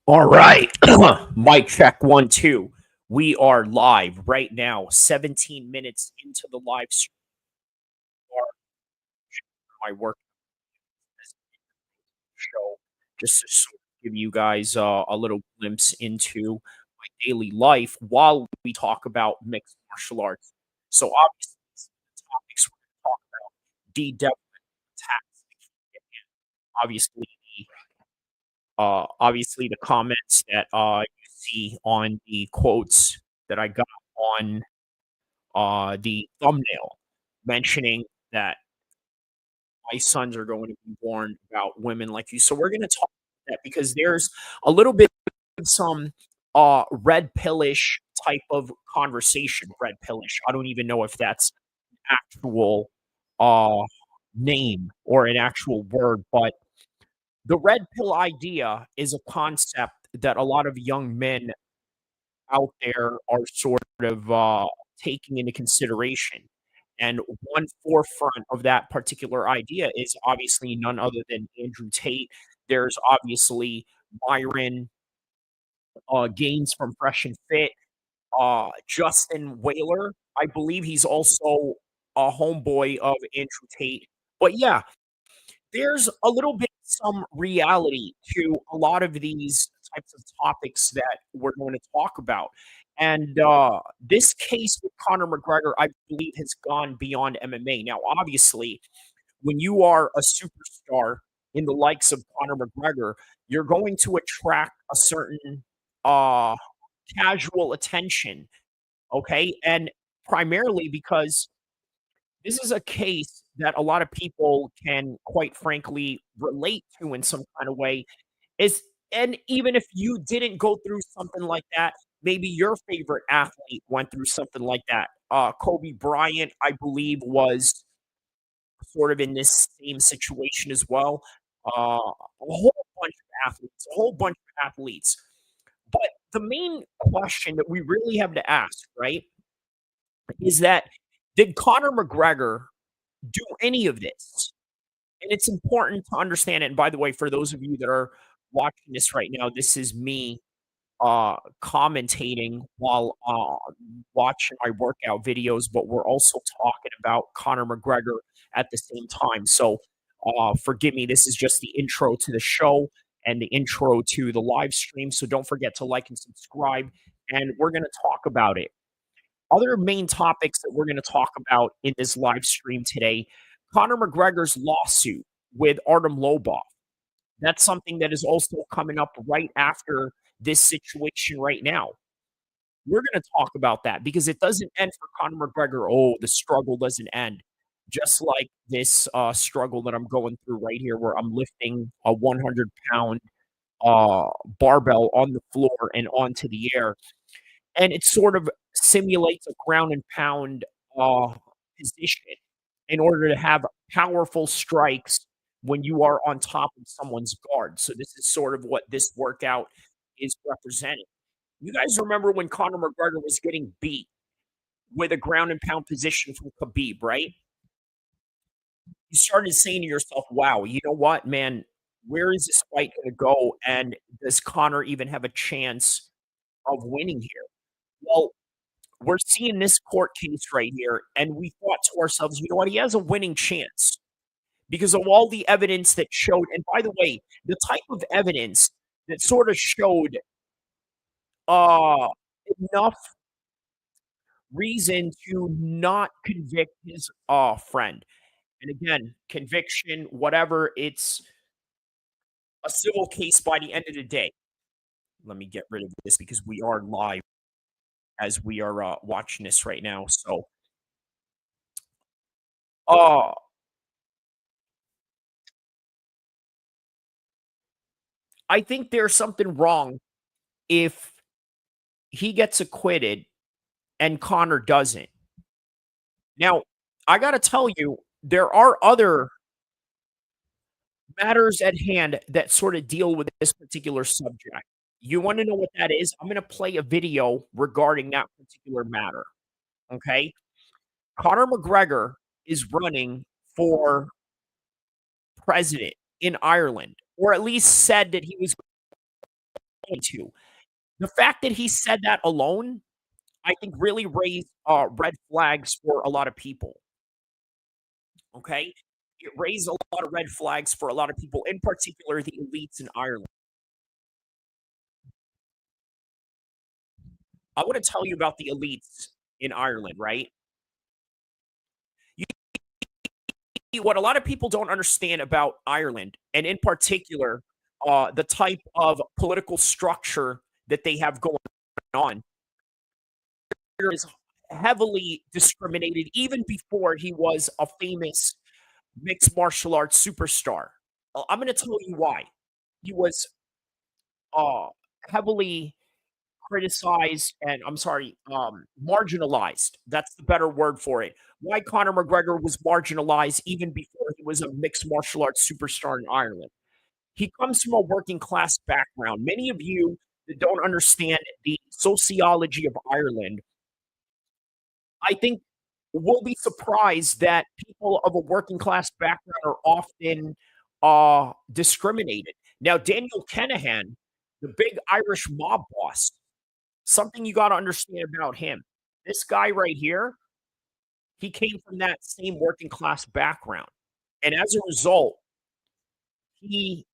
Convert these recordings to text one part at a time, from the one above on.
All right. Mic check 1 2. We are live right now, 17 minutes into the live stream. My work show, just to sort of give you guys a little glimpse into my daily life while we talk about mixed martial arts. So, obviously, some of the topics we're going to talk about: Dee Devlin attacks, obviously, obviously the comments that you see on the quotes that I got on the thumbnail mentioning that my sons are going to be born about women like you. So we're going to talk about that because there's a little bit of some red pillish type of conversation. Red pillish. I don't even know if that's an actual uh name or an actual word, but the red pill idea is a concept that a lot of young men out there are sort of taking into consideration. And one forefront of that particular idea is obviously none other than Andrew Tate. There's obviously Myron Gaines from Fresh and Fit, Justin Whaler. I believe he's also a homeboy of Andrew Tate. But yeah, there's a little bit some reality to a lot of these types of topics that we're going to talk about. And this case with Conor McGregor, I believe, has gone beyond MMA. Now, obviously, when you are a superstar in the likes of Conor McGregor, you're going to attract a certain uh, casual attention. Okay. And primarily because this is a case that a lot of people can, quite frankly, relate to in some kind of way. Is and even if you didn't go through something like that, maybe your favorite athlete went through something like that. Kobe Bryant, I believe, was sort of in this same situation as well. A whole bunch of athletes. But the main question that we really have to ask, right, is that did Conor McGregor do any of this? And it's important to understand it. And by the way, for those of you that are watching this right now, this is me commentating while watching my workout videos, but we're also talking about Conor McGregor at the same time. So forgive me, this is just the intro to the show and the intro to the live stream. So don't forget to like and subscribe, and we're going to talk about it. Other main topics that we're going to talk about in this live stream today: Conor McGregor's lawsuit with Artem Lobov. That's something that is also coming up right after this situation right now. We're going to talk about that because it doesn't end for Conor McGregor. Oh, the struggle doesn't end. Just like this struggle that I'm going through right here, where I'm lifting a 100-pound barbell on the floor and onto the air. And it sort of simulates a ground and pound uh, position in order to have powerful strikes when you are on top of someone's guard. So this is sort of what this workout is representing. You guys remember when Conor McGregor was getting beat with a ground and pound position from Khabib, right? You started saying to yourself, wow, you know what, man, where is this fight going to go? And does Conor even have a chance of winning here? Well, we're seeing this court case right here, and we thought to ourselves, you know what? He has a winning chance because of all the evidence that showed. And by the way, the type of evidence that sort of showed uh, enough reason to not convict his friend. And again, conviction, whatever, it's a civil case by the end of the day. Let me get rid of this because we are live as we are watching this right now. So, uh, I think there's something wrong if he gets acquitted and Conor doesn't. Now, I got to tell you, there are other matters at hand that sort of deal with this particular subject. You want to know what that is? I'm going to play a video regarding that particular matter. Okay. Conor McGregor is running for president in Ireland, or at least said that he was going to. The fact that he said that alone, I think, really raised red flags for a lot of people. Okay. It raised a lot of red flags for a lot of people, in particular the elites in Ireland. I want to tell you about the elites in Ireland, right? What a lot of people don't understand about Ireland, and in particular, the type of political structure that they have going on, is heavily discriminated even before he was a famous mixed martial arts superstar. I'm going to tell you why. He was uh, heavily criticized and I'm sorry, marginalized. That's the better word for it. Why Conor McGregor was marginalized even before he was a mixed martial arts superstar in Ireland. He comes from a working class background. Many of you that don't understand the sociology of Ireland, I think will be surprised that people of a working class background are often discriminated. Now, Daniel Kinahan, the big Irish mob boss, something you got to understand about him. This guy right here, he came from that same working class background. And as a result, he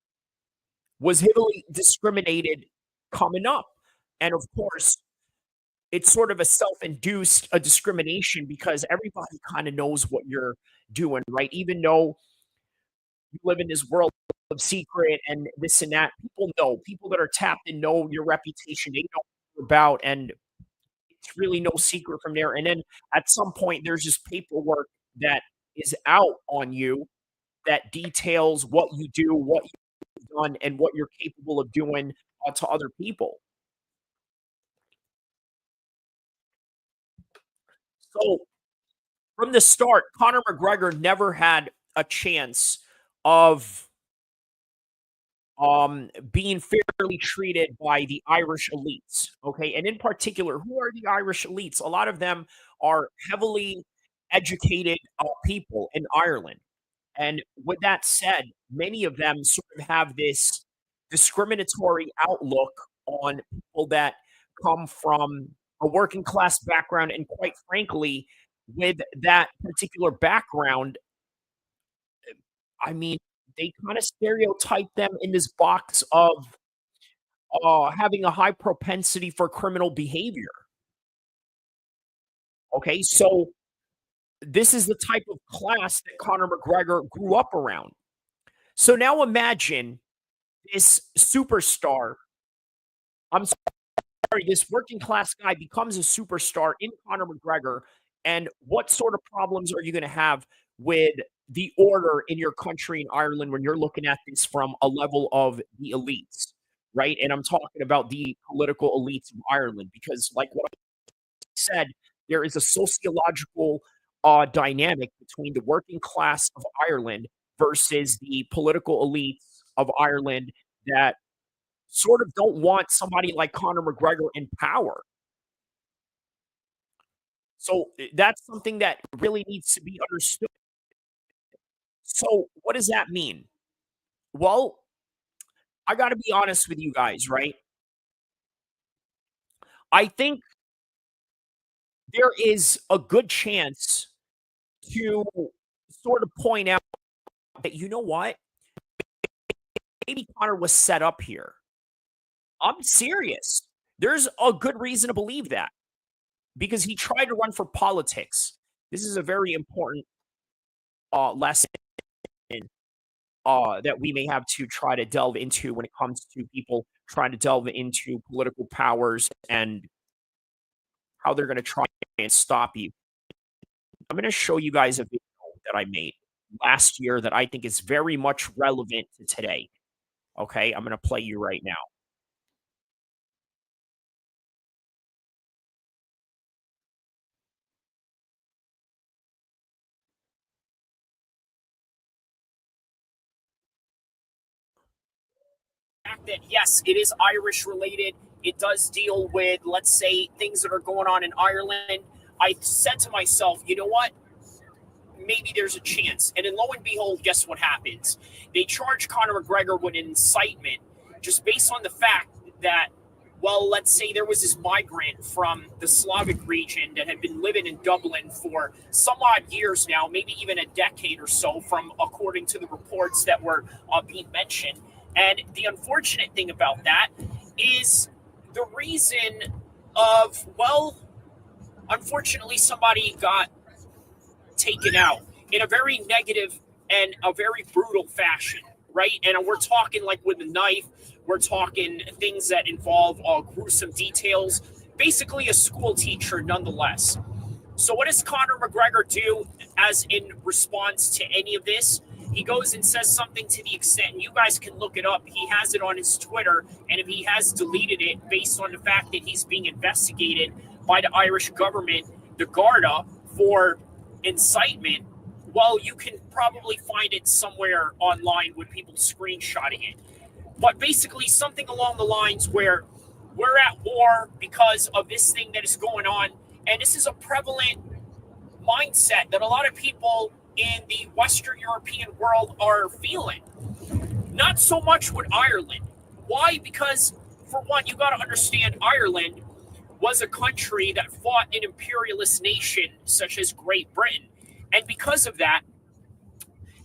was heavily discriminated coming up. And of course, it's sort of a self-induced a discrimination because everybody kind of knows what you're doing, right? Even though you live in this world of secret and this and that, people know. People that are tapped and know your reputation. They know what you're about, and it's really no secret from there. And then at some point, there's just paperwork that is out on you that details what you do, what you've done, and what you're capable of doing to other people. So from the start, Conor McGregor never had a chance of being fairly treated by the Irish elites. Okay. And in particular, who are the Irish elites? A lot of them are heavily educated people in Ireland. And with that said, many of them sort of have this discriminatory outlook on people that come from a working class background. And quite frankly, with that particular background, I mean, they kind of stereotype them in this box of having a high propensity for criminal behavior. Okay, so this is the type of class that Conor McGregor grew up around. So now imagine this superstar. I'm sorry, this working class guy becomes a superstar in Conor McGregor. And what sort of problems are you going to have with the order in your country in Ireland when you're looking at this from a level of the elites, right? And I'm talking about the political elites of Ireland because, like what I said, there is a sociological dynamic between the working class of Ireland versus the political elites of Ireland that sort of don't want somebody like Conor McGregor in power. So that's something that really needs to be understood. So what does that mean? Well, I got to be honest with you guys, right? I think there is a good chance to sort of point out that, you know what? Maybe Conor was set up here. I'm serious. There's a good reason to believe that because he tried to run for politics. This is a very important lesson that we may have to try to delve into when it comes to people trying to delve into political powers and how they're going to try and stop you. I'm going to show you guys a video that I made last year that I think is very much relevant to today. Okay, I'm going to play you right now. Fact that yes, it is Irish related. It does deal with, let's say, things that are going on in Ireland. I said to myself, you know what? Maybe there's a chance. And then lo and behold, guess what happens? They charge Conor McGregor with incitement just based on the fact that, well, let's say there was this migrant from the Slavic region that had been living in Dublin for some odd years now, maybe even a decade or so, from according to the reports that were being mentioned. And the unfortunate thing about that is the reason of, well, unfortunately, somebody got taken out in a very negative and a very brutal fashion, right? And we're talking like with a knife, we're talking things that involve gruesome details. Basically, a school teacher, nonetheless. So, what does Conor McGregor do as in response to any of this? He goes and says something to the extent, and you guys can look it up. He has it on his Twitter, and if he has deleted it based on the fact that he's being investigated by the Irish government, the Garda, for incitement, well, you can probably find it somewhere online with people screenshotting it. But basically, something along the lines where we're at war because of this thing that is going on. And this is a prevalent mindset that a lot of people in the Western European world are feeling. Not so much with Ireland. Why? Because, for one, you got to understand Ireland was a country that fought an imperialist nation such as Great Britain. And because of that,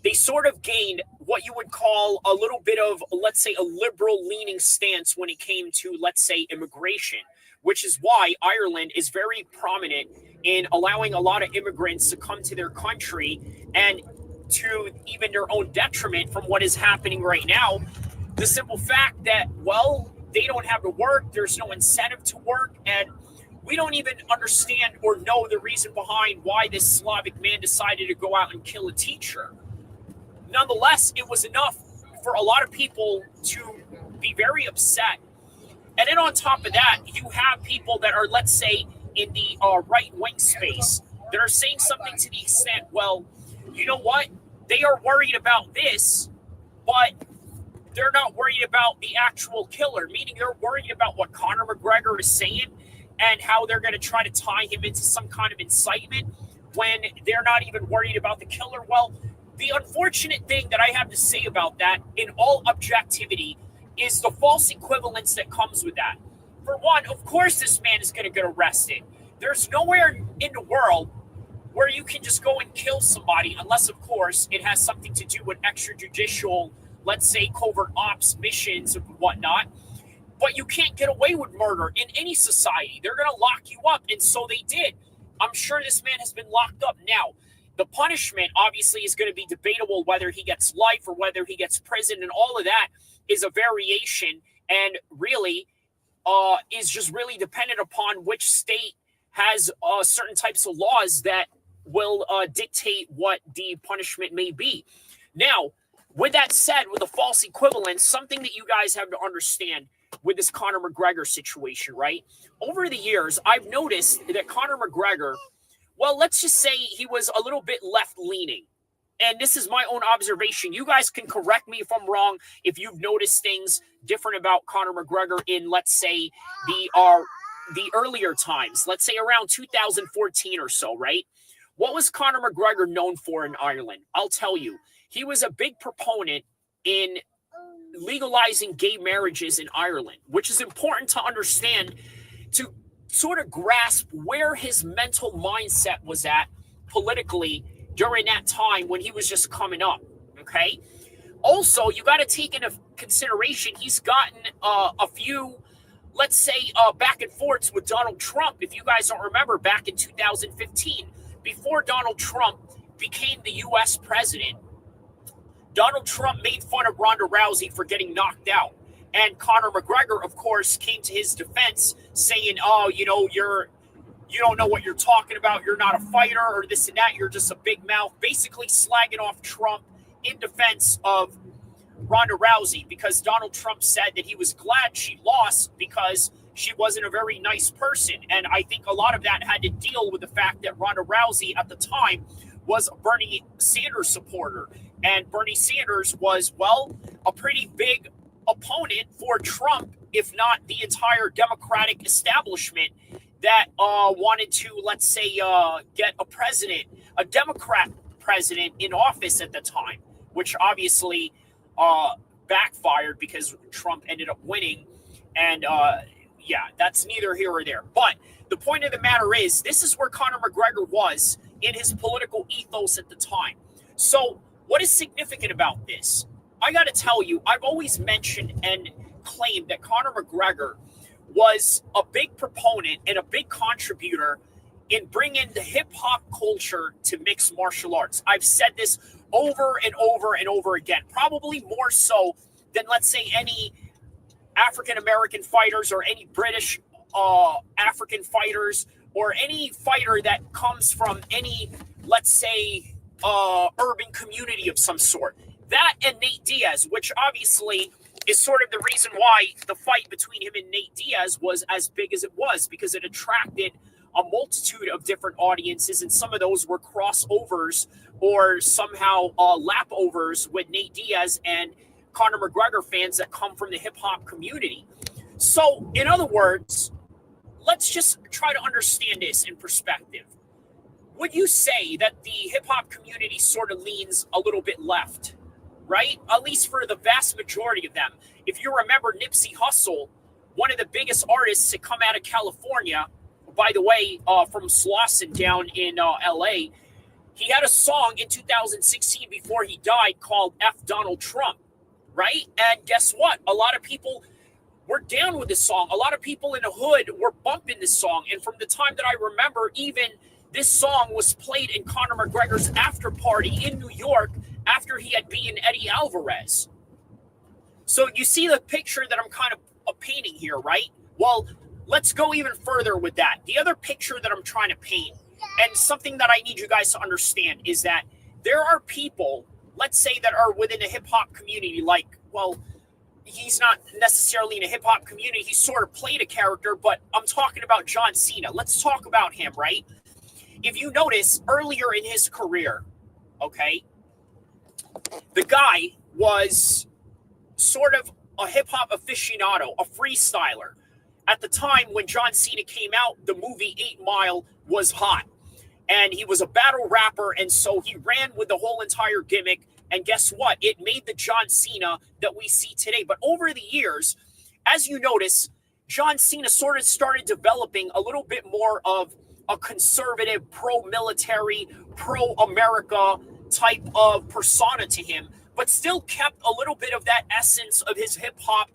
they sort of gained what you would call a little bit of, let's say, a liberal leaning stance when it came to, let's say, immigration, which is why Ireland is very prominent in allowing a lot of immigrants to come to their country, and to even their own detriment from what is happening right now. The simple fact that, well, they don't have to work, there's no incentive to work, and we don't even understand or know the reason behind why this Slavic man decided to go out and kill a teacher. Nonetheless, it was enough for a lot of people to be very upset. And then on top of that, you have people that are, let's say, in the right wing space that are saying something to the extent, well, you know what? They are worried about this, but they're not worried about the actual killer, meaning they're worried about what Conor McGregor is saying and how they're going to try to tie him into some kind of incitement when they're not even worried about the killer. Well, the unfortunate thing that I have to say about that, in all objectivity, is the false equivalence that comes with that. For one, of course, this man is going to get arrested. There's nowhere in the world where you can just go and kill somebody, unless, of course, it has something to do with extrajudicial, let's say, covert ops missions and whatnot. But you can't get away with murder in any society. They're going to lock you up, and so they did. I'm sure this man has been locked up. Now, the punishment obviously is going to be debatable, whether he gets life or whether he gets prison, and all of that is a variation, and really is just really dependent upon which state has certain types of laws that will dictate what the punishment may be. Now, with that said, with the false equivalence, something that you guys have to understand with this Conor McGregor situation, right? Over the years, I've noticed that Conor McGregor, well, let's just say he was a little bit left-leaning. And this is my own observation. You guys can correct me if I'm wrong, if you've noticed things different about Conor McGregor in, let's say, the earlier times, let's say around 2014 or so, right? What was Conor McGregor known for in Ireland? I'll tell you. He was a big proponent in legalizing gay marriages in Ireland, which is important to understand to sort of grasp where his mental mindset was at politically during that time when he was just coming up. Okay. Also, you got to take into consideration he's gotten a few, let's say, back and forths with Donald Trump. If you guys don't remember, back in 2015, before Donald Trump became the U.S. president, Donald Trump made fun of Ronda Rousey for getting knocked out. And Conor McGregor, of course, came to his defense saying, oh, you don't know what you're talking about. You're not a fighter or this and that. You're just a big mouth. Basically slagging off Trump in defense of Ronda Rousey because Donald Trump said that he was glad she lost because she wasn't a very nice person. And I think a lot of that had to deal with the fact that Ronda Rousey at the time was a Bernie Sanders supporter. And Bernie Sanders was, well, a pretty big opponent for Trump, if not the entire Democratic establishment that wanted to, let's say, get a Democrat president in office at the time, which obviously backfired because Trump ended up winning. And yeah, that's neither here or there. But the point of the matter is, this is where Conor McGregor was in his political ethos at the time. So what is significant about this? I got to tell you, I've always mentioned and claimed that Conor McGregor was a big proponent and a big contributor in bringing the hip-hop culture to mixed martial arts. I've said this over and over and over again, probably more so than, let's say, any African-American fighters or any British African fighters or any fighter that comes from any, let's say, urban community of some sort. That and Nate Diaz, which obviously is sort of the reason why the fight between him and Nate Diaz was as big as it was, because it attracted a multitude of different audiences, and some of those were crossovers or somehow lapovers with Nate Diaz and Conor McGregor fans that come from the hip-hop community. So, in other words, let's just try to understand this in perspective. Would you say that the hip-hop community sort of leans a little bit left, right? At least for the vast majority of them. If you remember Nipsey Hussle, one of the biggest artists to come out of California, by the way, from Slauson down in L.A., he had a song in 2016 before he died called F Donald Trump, right? And guess what? A lot of people were down with this song. A lot of people in the hood were bumping this song. And from the time that I remember, even this song was played in Conor McGregor's after party in New York after he had beaten Eddie Alvarez. So you see the picture that I'm kind of painting here, right? Well, let's go even further with that. The other picture that I'm trying to paint, and something that I need you guys to understand, is that there are people, let's say, that are within the hip-hop community, like, well, he's not necessarily in a hip-hop community. He sort of played a character, but I'm talking about John Cena. Let's talk about him, right? If you notice, earlier in his career, okay, the guy was sort of a hip-hop aficionado, a freestyler. At the time when John Cena came out, the movie 8 Mile was hot. And he was a battle rapper, and so he ran with the whole entire gimmick. And guess what? It made the John Cena that we see today. But over the years, as you notice, John Cena sort of started developing a little bit more of a conservative, pro-military, pro-America type of persona to him, but still kept a little bit of that essence of his hip-hop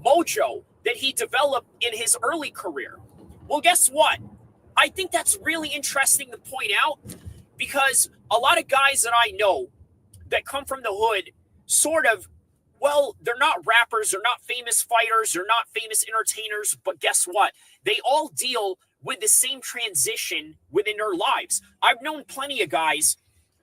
mojo that he developed in his early career. Well, guess what? I think that's really interesting to point out, because a lot of guys that I know that come from the hood sort of, well, they're not rappers, they're not famous fighters, they're not famous entertainers, but guess what? They all deal with the same transition within their lives. I've known plenty of guys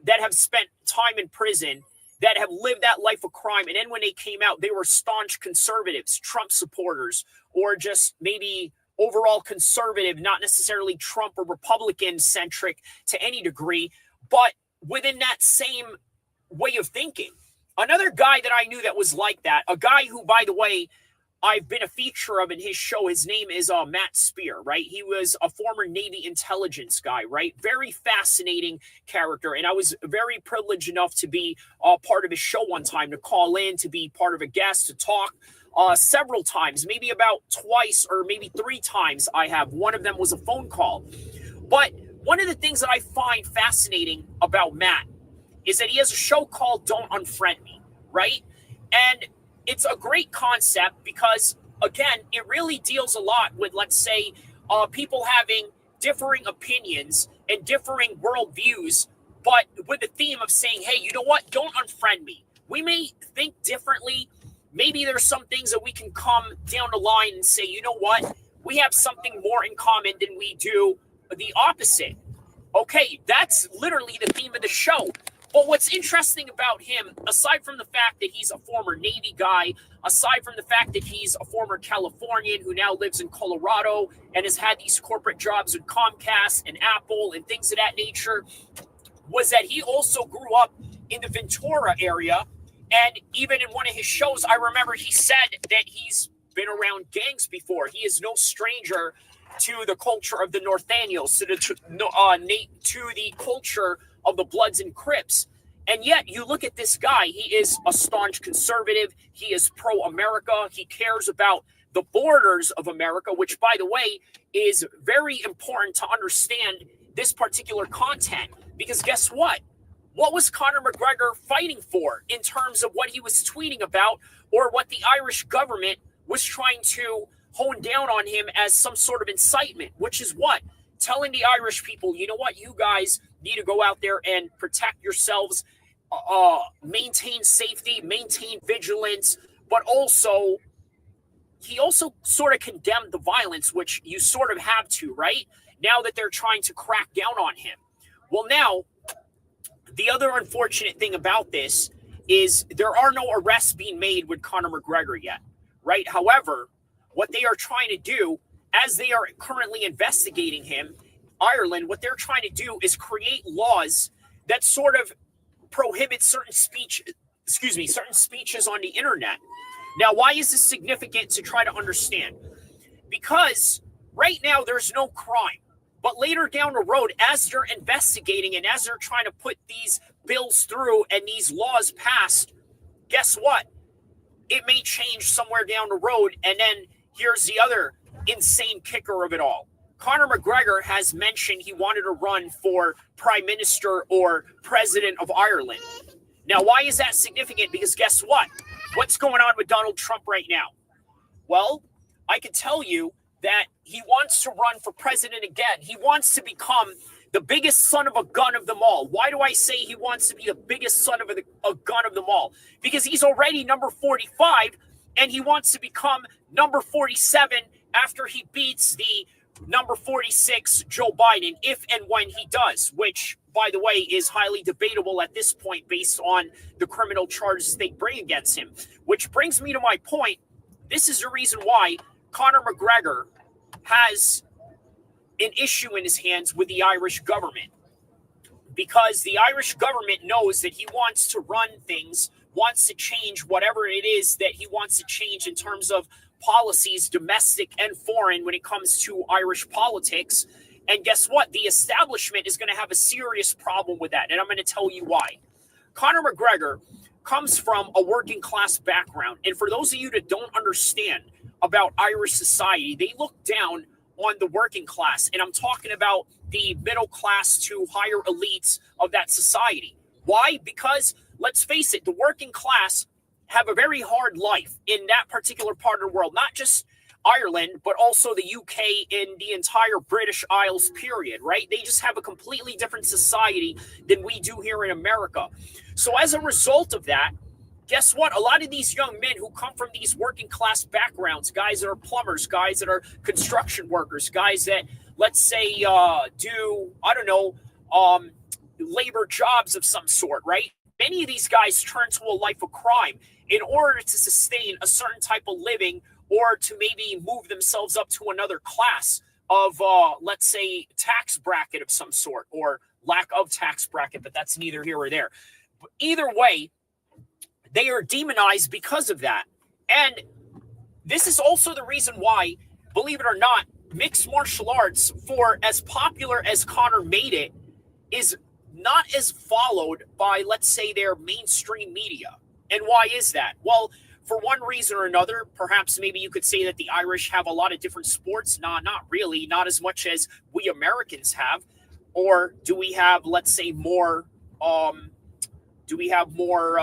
that have spent time in prison, that have lived that life of crime, and then when they came out, they were staunch conservatives, Trump supporters, or just maybe overall conservative, not necessarily Trump or Republican-centric to any degree, but within that same way of thinking. Another guy that I knew that was like that, a guy who, by the way, I've been a feature of in his show, his name is Matt Spear, right? He was a former Navy intelligence guy, right? Very fascinating character. And I was very privileged enough to be part of his show one time, to call in, to be part of a guest, to talk several times, maybe about twice or maybe 3 times I have. One of them was a phone call. But one of the things that I find fascinating about Matt is that he has a show called Don't Unfriend Me, right? And it's a great concept because, again, it really deals a lot with, let's say, people having differing opinions and differing worldviews, but with the theme of saying, hey, you know what? Don't unfriend me. We may think differently. Maybe there's some things that we can come down the line and say, you know what? We have something more in common than we do the opposite. Okay, that's literally the theme of the show. But what's interesting about him, aside from the fact that he's a former Navy guy, aside from the fact that he's a former Californian who now lives in Colorado and has had these corporate jobs with Comcast and Apple and things of that nature, was that he also grew up in the Ventura area. And even in one of his shows, I remember he said that he's been around gangs before. He is no stranger to the culture of the Northaniels, to the culture of the Bloods and Crips. And yet you look at this guy, he is a staunch conservative. He is pro-America. He cares about the borders of America, which, by the way, is very important to understand this particular content. Because guess what? What was Conor McGregor fighting for in terms of what he was tweeting about or what the Irish government was trying to hone down on him as some sort of incitement, which is what? Telling the Irish people, you know what, you guys need to go out there and protect yourselves, maintain safety, maintain vigilance, but also, he also sort of condemned the violence, which you sort of have to, right? Now that they're trying to crack down on him. Well, now, the other unfortunate thing about this is there are no arrests being made with Conor McGregor yet, right? However, what they are trying to do, as they are currently investigating him, Ireland, what they're trying to do is create laws that sort of prohibit certain speeches on the internet. Now, why is this significant to try to understand? Because right now there's no crime. But later down the road, as they're investigating and as they're trying to put these bills through and these laws passed, guess what? It may change somewhere down the road. And then here's the other insane kicker of it all. Conor McGregor has mentioned he wanted to run for prime minister or president of Ireland. Now, why is that significant? Because guess what? What's going on with Donald Trump right now? Well, I can tell you that he wants to run for president again. He wants to become the biggest son of a gun of them all. Why do I say he wants to be the biggest son of a gun of them all? Because he's already number 45, and he wants to become number 47 after he beats the number 46 Joe Biden, if and when he does, which, by the way, is highly debatable at this point based on the criminal charges they bring against him. Which brings me to my point. This is the reason why Conor McGregor has an issue in his hands with the Irish government, because the Irish government knows that he wants to run things, wants to change whatever it is that he wants to change in terms of policies, domestic and foreign, when it comes to Irish politics. And guess what? The establishment is going to have a serious problem with that. And I'm going to tell you why. Conor McGregor comes from a working class background. And for those of you that don't understand about Irish society, they look down on the working class. And I'm talking about the middle class to higher elites of that society. Why? Because let's face it, the working class have a very hard life in that particular part of the world, not just Ireland, but also the UK and the entire British Isles period, right? They just have a completely different society than we do here in America. So as a result of that, guess what? A lot of these young men who come from these working class backgrounds, guys that are plumbers, guys that are construction workers, guys that, let's say, do, I don't know, labor jobs of some sort, right? Many of these guys turn to a life of crime in order to sustain a certain type of living or to maybe move themselves up to another class of, let's say, tax bracket of some sort or lack of tax bracket, but that's neither here or there. But either way, they are demonized because of that. And this is also the reason why, believe it or not, mixed martial arts, for as popular as Conor made it, is not as followed by, let's say, their mainstream media. And why is that? Well, for one reason or another, perhaps maybe you could say that the Irish have a lot of different sports. Nah, not really, not as much as we Americans have. Or do we have, let's say, more? Do we have more?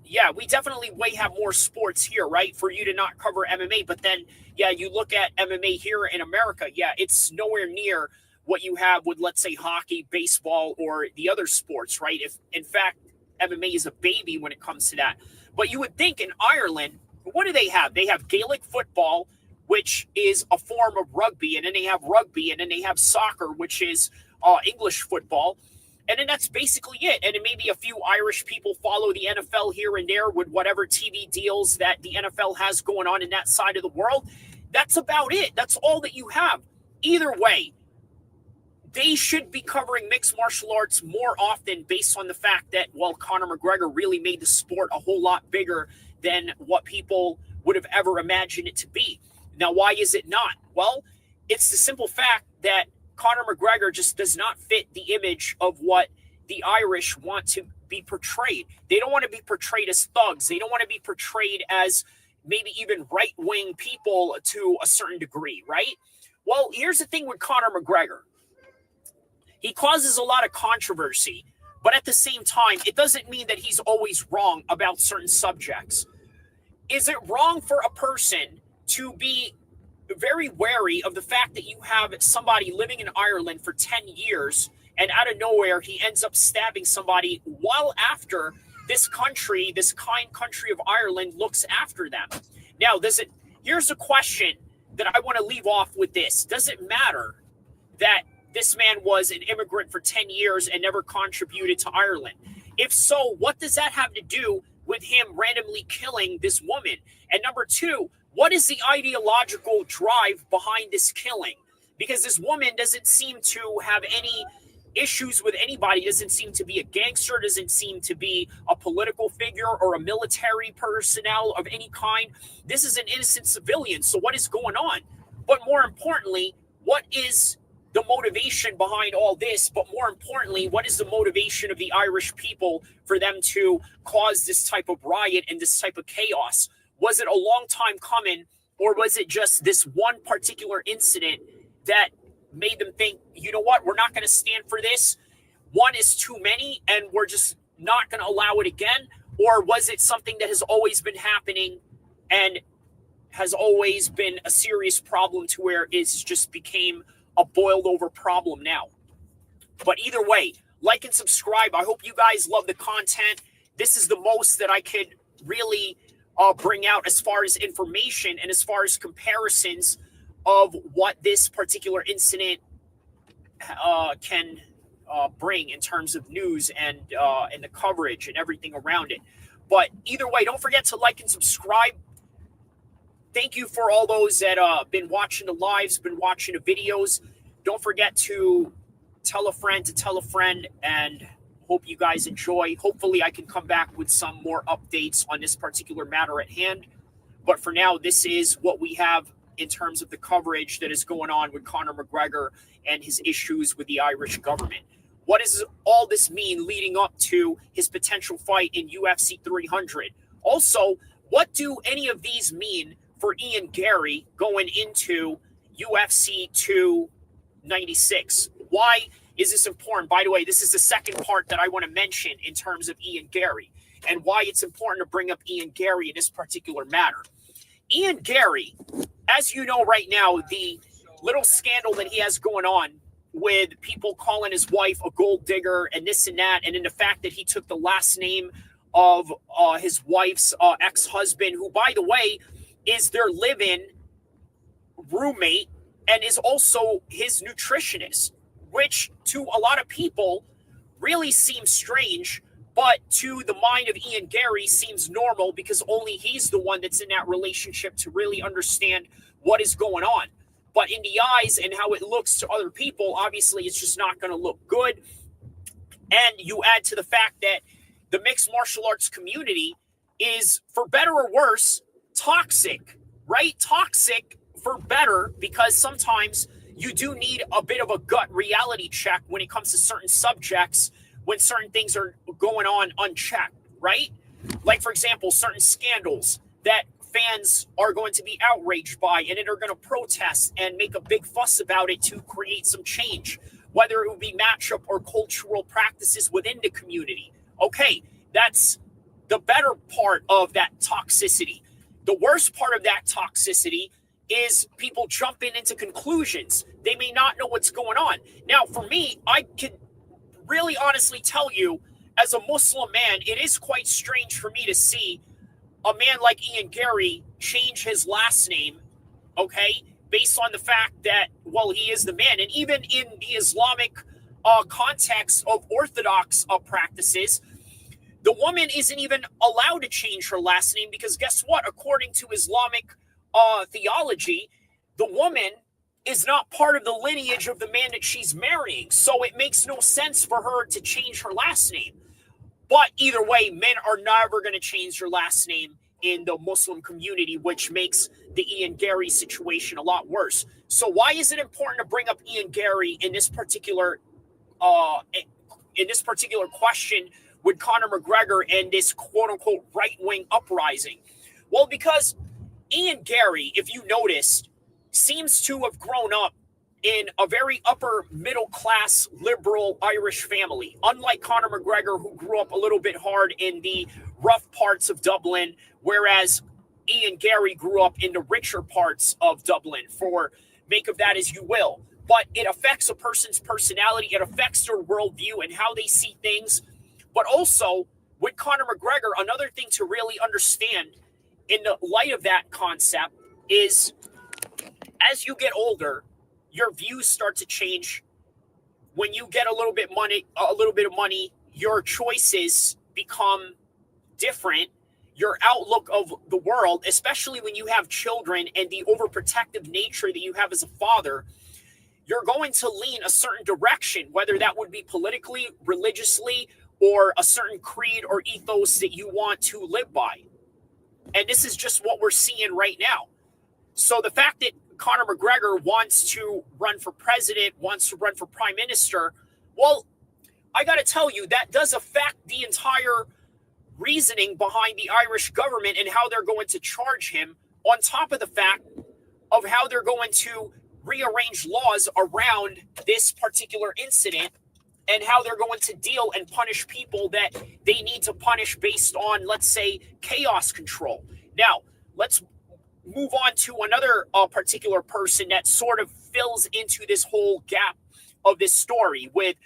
Yeah, we definitely way have more sports here, right? For you to not cover MMA, but then, yeah, you look at MMA here in America. Yeah, it's nowhere near what you have with, let's say, hockey, baseball, or the other sports, right? If in fact MMA is a baby when it comes to that. But you would think in Ireland, what do they have? They have Gaelic football, which is a form of rugby, and then they have rugby, and then they have soccer, which is English football. And then that's basically it. And then maybe a few Irish people follow the NFL here and there with whatever TV deals that the NFL has going on in that side of the world. That's about it. That's all that you have. Either way, they should be covering mixed martial arts more often based on the fact that, well, Conor McGregor really made the sport a whole lot bigger than what people would have ever imagined it to be. Now, why is it not? Well, it's the simple fact that Conor McGregor just does not fit the image of what the Irish want to be portrayed. They don't want to be portrayed as thugs. They don't want to be portrayed as maybe even right-wing people to a certain degree, right? Well, here's the thing with Conor McGregor. He causes a lot of controversy, but at the same time, it doesn't mean that he's always wrong about certain subjects. Is it wrong for a person to be very wary of the fact that you have somebody living in Ireland for 10 years and out of nowhere he ends up stabbing somebody while after this country, this kind country of Ireland, looks after them? Now, here's a question that I want to leave off with this. Does it matter that this man was an immigrant for 10 years and never contributed to Ireland? If so, what does that have to do with him randomly killing this woman? And number two, what is the ideological drive behind this killing? Because this woman doesn't seem to have any issues with anybody, doesn't seem to be a gangster, doesn't seem to be a political figure or a military personnel of any kind. This is an innocent civilian. So what is going on? But more importantly, what is the motivation behind all this? But more importantly, what is the motivation of the Irish people for them to cause this type of riot and this type of chaos? Was it a long time coming, or was it just this one particular incident that made them think, you know what, we're not going to stand for this? One is too many, and we're just not going to allow it again? Or was it something that has always been happening and has always been a serious problem to where it's just became a boiled over problem now? But either way, like and subscribe. I hope you guys love the content. This is the most that I could really bring out as far as information and as far as comparisons of what this particular incident can bring in terms of news and the coverage and everything around it. But either way, don't forget to like and subscribe. Thank you for all those that been watching the lives, been watching the videos. Don't forget to tell a friend, and hope you guys enjoy. Hopefully I can come back with some more updates on this particular matter at hand. But for now, this is what we have in terms of the coverage that is going on with Conor McGregor and his issues with the Irish government. What does all this mean leading up to his potential fight in UFC 300? Also, what do any of these mean for Ian Garry going into UFC 296? Why is this important? By the way, this is the second part that I want to mention in terms of Ian Garry and why it's important to bring up Ian Garry in this particular matter. Ian Garry, as you know right now, the little scandal that he has going on with people calling his wife a gold digger and this and that, and then the fact that he took the last name of his wife's ex-husband, who, by the way, is their live-in roommate and is also his nutritionist, which to a lot of people really seems strange, but to the mind of Ian Garry seems normal because only he's the one that's in that relationship to really understand what is going on. But in the eyes and how it looks to other people, obviously it's just not going to look good. And you add to the fact that the mixed martial arts community is, for better or worse, toxic, right? Toxic for better, because sometimes you do need a bit of a gut reality check when it comes to certain subjects, when certain things are going on unchecked, right? Like, for example, certain scandals that fans are going to be outraged by and are going to protest and make a big fuss about it to create some change, whether it would be matchup or cultural practices within the community. Okay, that's the better part of that toxicity. The worst part of that toxicity is people jumping into conclusions. They may not know what's going on. Now, for me, I can really honestly tell you, as a Muslim man, it is quite strange for me to see a man like Ian Gary change his last name, okay, based on the fact that, well, he is the man. And even in the Islamic context of Orthodox practices, the woman isn't even allowed to change her last name because guess what? According to Islamic theology, the woman is not part of the lineage of the man that she's marrying. So it makes no sense for her to change her last name. But either way, men are never going to change their last name in the Muslim community, which makes the Ian Gary situation a lot worse. So why is it important to bring up Ian Gary in this particular question with Conor McGregor and this quote-unquote right-wing uprising? Well, because Ian Gary, if you noticed, seems to have grown up in a very upper middle class liberal Irish family, unlike Conor McGregor, who grew up a little bit hard in the rough parts of Dublin, whereas Ian Gary grew up in the richer parts of Dublin. For make of that as you will. But it affects a person's personality, it affects their worldview and how they see things. But also, with Conor McGregor, another thing to really understand in the light of that concept is as you get older, your views start to change. When you get a little bit of money, your choices become different. Your outlook of the world, especially when you have children and the overprotective nature that you have as a father, you're going to lean a certain direction, whether that would be politically, religiously, or a certain creed or ethos that you want to live by. And this is just what we're seeing right now. So the fact that Conor McGregor wants to run for president, wants to run for prime minister, well, I got to tell you, that does affect the entire reasoning behind the Irish government and how they're going to charge him, on top of the fact of how they're going to rearrange laws around this particular incident and how they're going to deal and punish people that they need to punish based on, let's say, chaos control. Now, let's move on to another particular person that sort of fills into this whole gap of this story with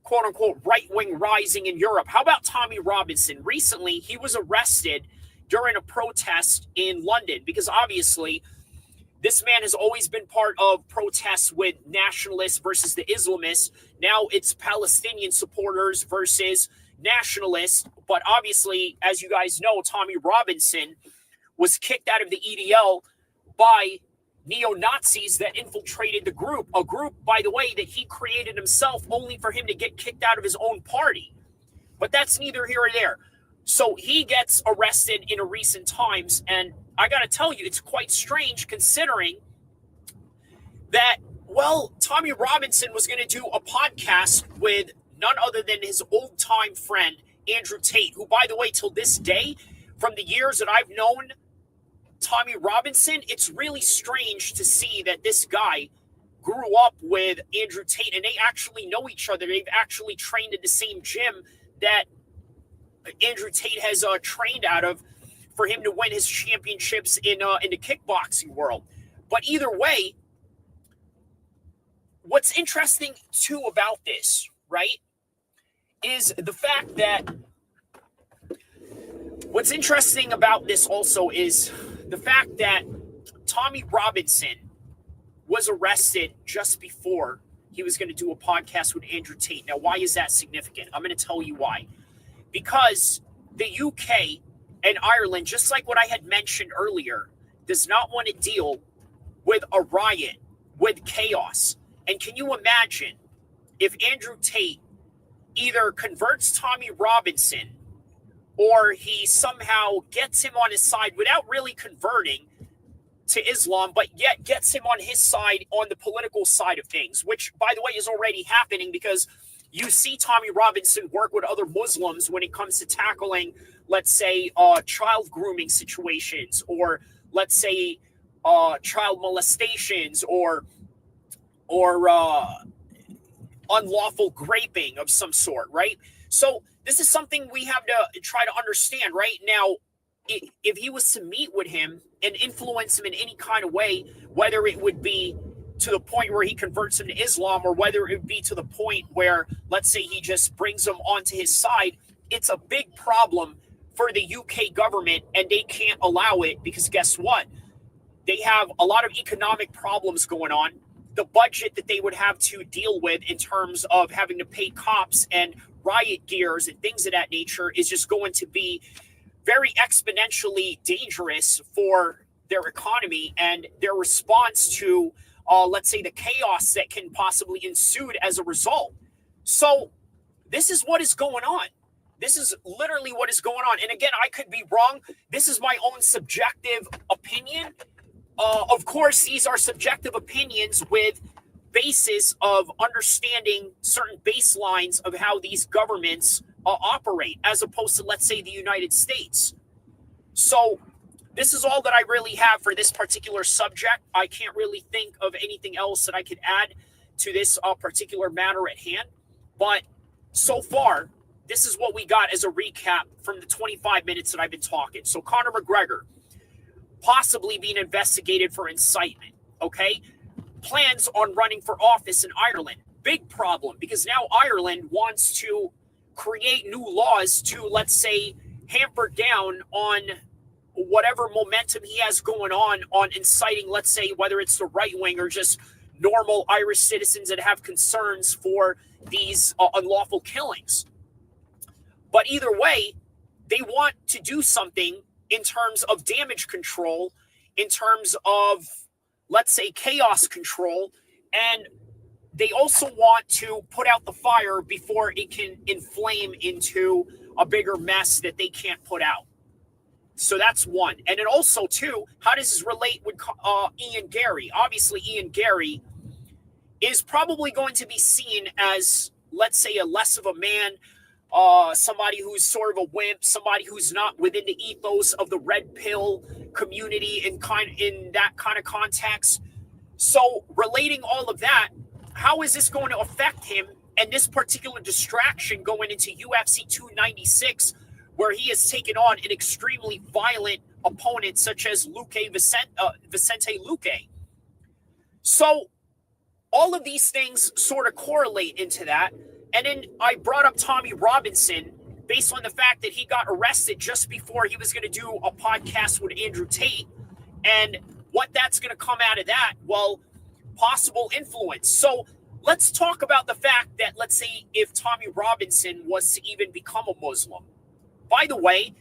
quote-unquote right-wing rising in Europe. How about Tommy Robinson? Recently, he was arrested during a protest in London because obviously this man has always been part of protests with nationalists versus the Islamists. Now it's Palestinian supporters versus nationalists. But obviously, as you guys know, Tommy Robinson was kicked out of the EDL by neo-Nazis that infiltrated the group. A group, by the way, that he created himself only for him to get kicked out of his own party. But that's neither here or there. So he gets arrested in recent times, and I got to tell you, it's quite strange considering that, well, Tommy Robinson was going to do a podcast with none other than his old-time friend, Andrew Tate, who, by the way, till this day, from the years that I've known Tommy Robinson, it's really strange to see that this guy grew up with Andrew Tate and they actually know each other. They've actually trained at the same gym that Andrew Tate has trained out of for him to win his championships in the kickboxing world. But either way, what's interesting too about this, right, is the fact that what's interesting about this also is the fact that Tommy Robinson was arrested just before he was going to do a podcast with Andrew Tate. Now, why is that significant? I'm going to tell you why. Because the UK and Ireland, just like what I had mentioned earlier, does not want to deal with a riot, with chaos. And can you imagine if Andrew Tate either converts Tommy Robinson or he somehow gets him on his side without really converting to Islam, but yet gets him on his side on the political side of things, which, by the way, is already happening because you see Tommy Robinson work with other Muslims when it comes to tackling let's say, child grooming situations, or let's say, child molestations, or unlawful graping of some sort, right? So this is something we have to try to understand, right? Now, if he was to meet with him and influence him in any kind of way, whether it would be to the point where he converts him to Islam, or whether it would be to the point where, let's say, he just brings him onto his side, it's a big problem for the UK government, and they can't allow it because guess what? They have a lot of economic problems going on. The budget that they would have to deal with in terms of having to pay cops and riot gears and things of that nature is just going to be very exponentially dangerous for their economy and their response to, let's say, the chaos that can possibly ensue as a result. So this is what is going on. This is literally what is going on. And again, I could be wrong. This is my own subjective opinion. Of course, these are subjective opinions with basis of understanding certain baselines of how these governments operate, as opposed to, let's say, the United States. So this is all that I really have for this particular subject. I can't really think of anything else that I could add to this particular matter at hand. But so far, this is what we got as a recap from the 25 minutes that I've been talking. So Conor McGregor possibly being investigated for incitement, okay? Plans on running for office in Ireland. Big problem, because now Ireland wants to create new laws to, let's say, hamper down on whatever momentum he has going on inciting, let's say, whether it's the right wing or just normal Irish citizens that have concerns for these unlawful killings. But either way, they want to do something in terms of damage control, in terms of, let's say, chaos control, and they also want to put out the fire before it can inflame into a bigger mess that they can't put out. So that's one. And then also, too, how does this relate with Ian Gary? Obviously, Ian Gary is probably going to be seen as, let's say, a less of a man, somebody who's sort of a wimp, somebody who's not within the ethos of the red pill community in that kind of context. So relating all of that, how is this going to affect him and this particular distraction going into UFC 296, where he has taken on an extremely violent opponent such as Vicente Luque? So all of these things sort of correlate into that. And then I brought up Tommy Robinson based on the fact that he got arrested just before he was going to do a podcast with Andrew Tate. And what that's going to come out of that? Well, possible influence. So let's talk about the fact that, let's say, if Tommy Robinson was to even become a Muslim. By the way,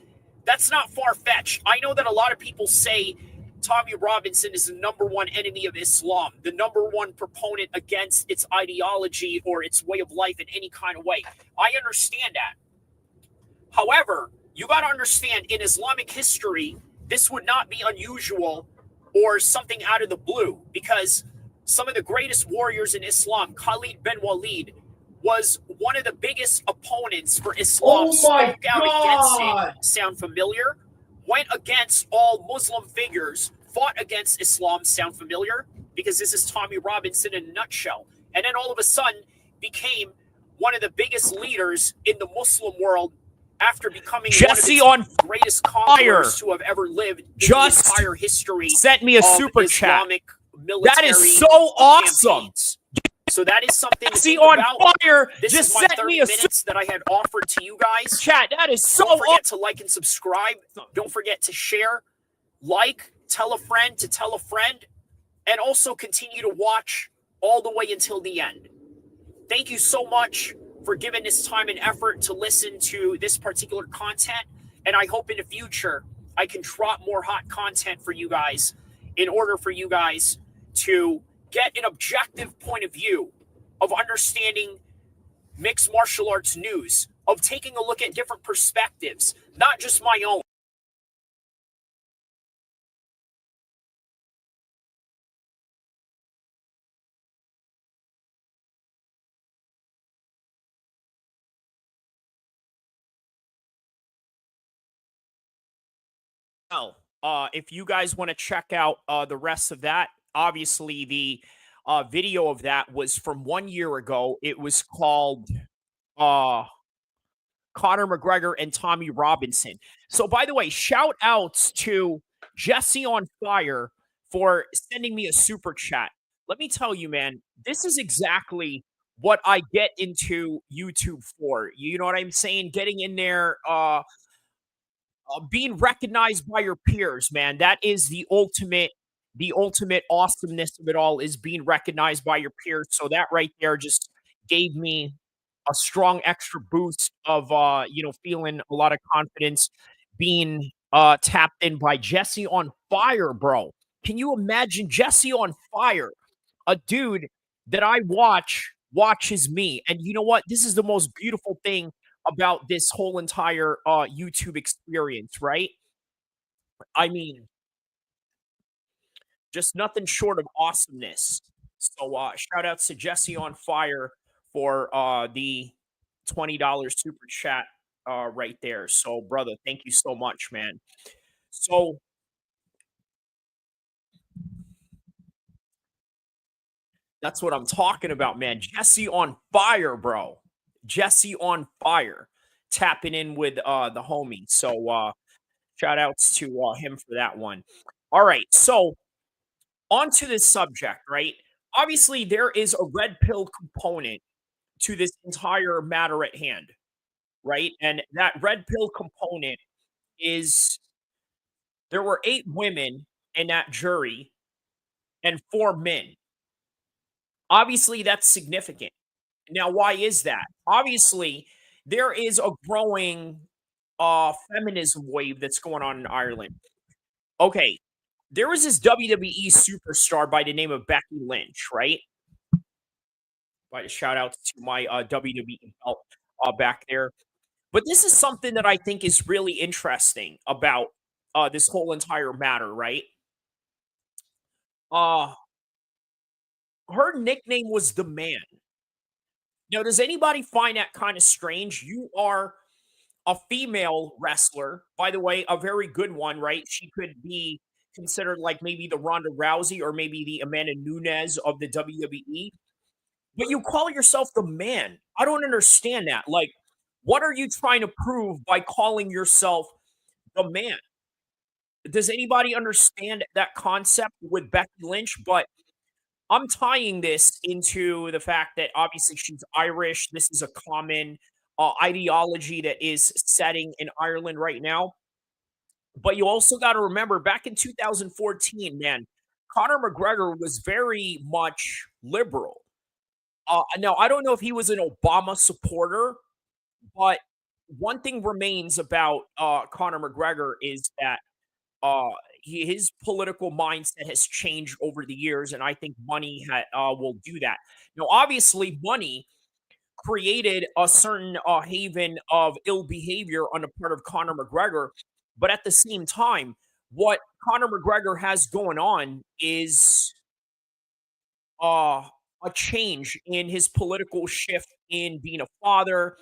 that's not far-fetched. I know that a lot of people say Tommy Robinson is the number one enemy of Islam, the number one proponent against its ideology or its way of life in any kind of way. I understand that. However, you got to understand, in Islamic history, this would not be unusual or something out of the blue, because some of the greatest warriors in Islam, Khalid bin Walid, was one of the biggest opponents for Islam. Oh my spoke out against it. Sound familiar? Went against all Muslim figures, fought against Islam. Sound familiar? Because this is Tommy Robinson in a nutshell. And then all of a sudden became one of the biggest leaders in the Muslim world after becoming Jesse one of its greatest conquerors to have ever lived in the entire history. Sent me a super Islamic chat. Military that is so awesome. Campaigns. So that is something to Jesse think on about. fire. This Just is my sent 30 me a minutes that I had offered to you guys. Chat, that is so Don't forget to like and subscribe. Don't forget to share, like, tell a friend to tell a friend, and also continue to watch all the way until the end. Thank you so much for giving this time and effort to listen to this particular content, and I hope in the future I can drop more hot content for you guys in order for you guys to get an objective point of view of understanding mixed martial arts news, of taking a look at different perspectives, not just my own. well. If you guys want to check out the rest of that, obviously the video of that was from 1 year ago. It was called uh, Conor McGregor and Tommy Robinson. So, by the way, shout outs to Jesse on Fire for sending me a super chat. Let me tell you, man, this is exactly what I get into YouTube for. You know what I'm saying? Getting in there, being recognized by your peers, man. That is the ultimate awesomeness of it all is being recognized by your peers. So that right there just gave me a strong extra boost of feeling a lot of confidence being tapped in by Jesse on Fire, bro. Can you imagine Jesse on Fire? A dude that I watches me. And you know what? This is the most beautiful thing about this whole entire YouTube experience, right? I mean, just nothing short of awesomeness. So shout out to Jesse on Fire for the $20 super chat right there. So brother, thank you so much, man. So that's what I'm talking about, man. Jesse on Fire, bro. Jesse on Fire. Tapping in with the homie. So shout outs to him for that one. All right. So onto this subject, right? Obviously, there is a red pill component to this entire matter at hand, right? And that red pill component is there were 8 women in that jury and 4 men. Obviously, that's significant. Now, why is that? Obviously, there is a growing feminism wave that's going on in Ireland. Okay, there was this WWE superstar by the name of Becky Lynch, right? By shout out to my WWE belt back there. But this is something that I think is really interesting about this whole entire matter, right? Uh, her nickname was the Man. Now, does anybody find that kind of strange? You are a female wrestler, by the way, a very good one, right? She could be considered like maybe the Ronda Rousey or maybe the Amanda Nunes of the WWE. But you call yourself the Man. I don't understand that. Like, what are you trying to prove by calling yourself the Man? Does anybody understand that concept with Becky Lynch? But I'm tying this into the fact that obviously she's Irish. This is a common ideology that is setting in Ireland right now. But you also got to remember back in 2014, man, Conor McGregor was very much liberal. Now, I don't know if he was an Obama supporter, but one thing remains about Conor McGregor is that uh, his political mindset has changed over the years, and I think money will do that. Now, obviously, money created a certain haven of ill behavior on the part of Conor McGregor, but at the same time, what Conor McGregor has going on is uh, a change in his political shift in being a father,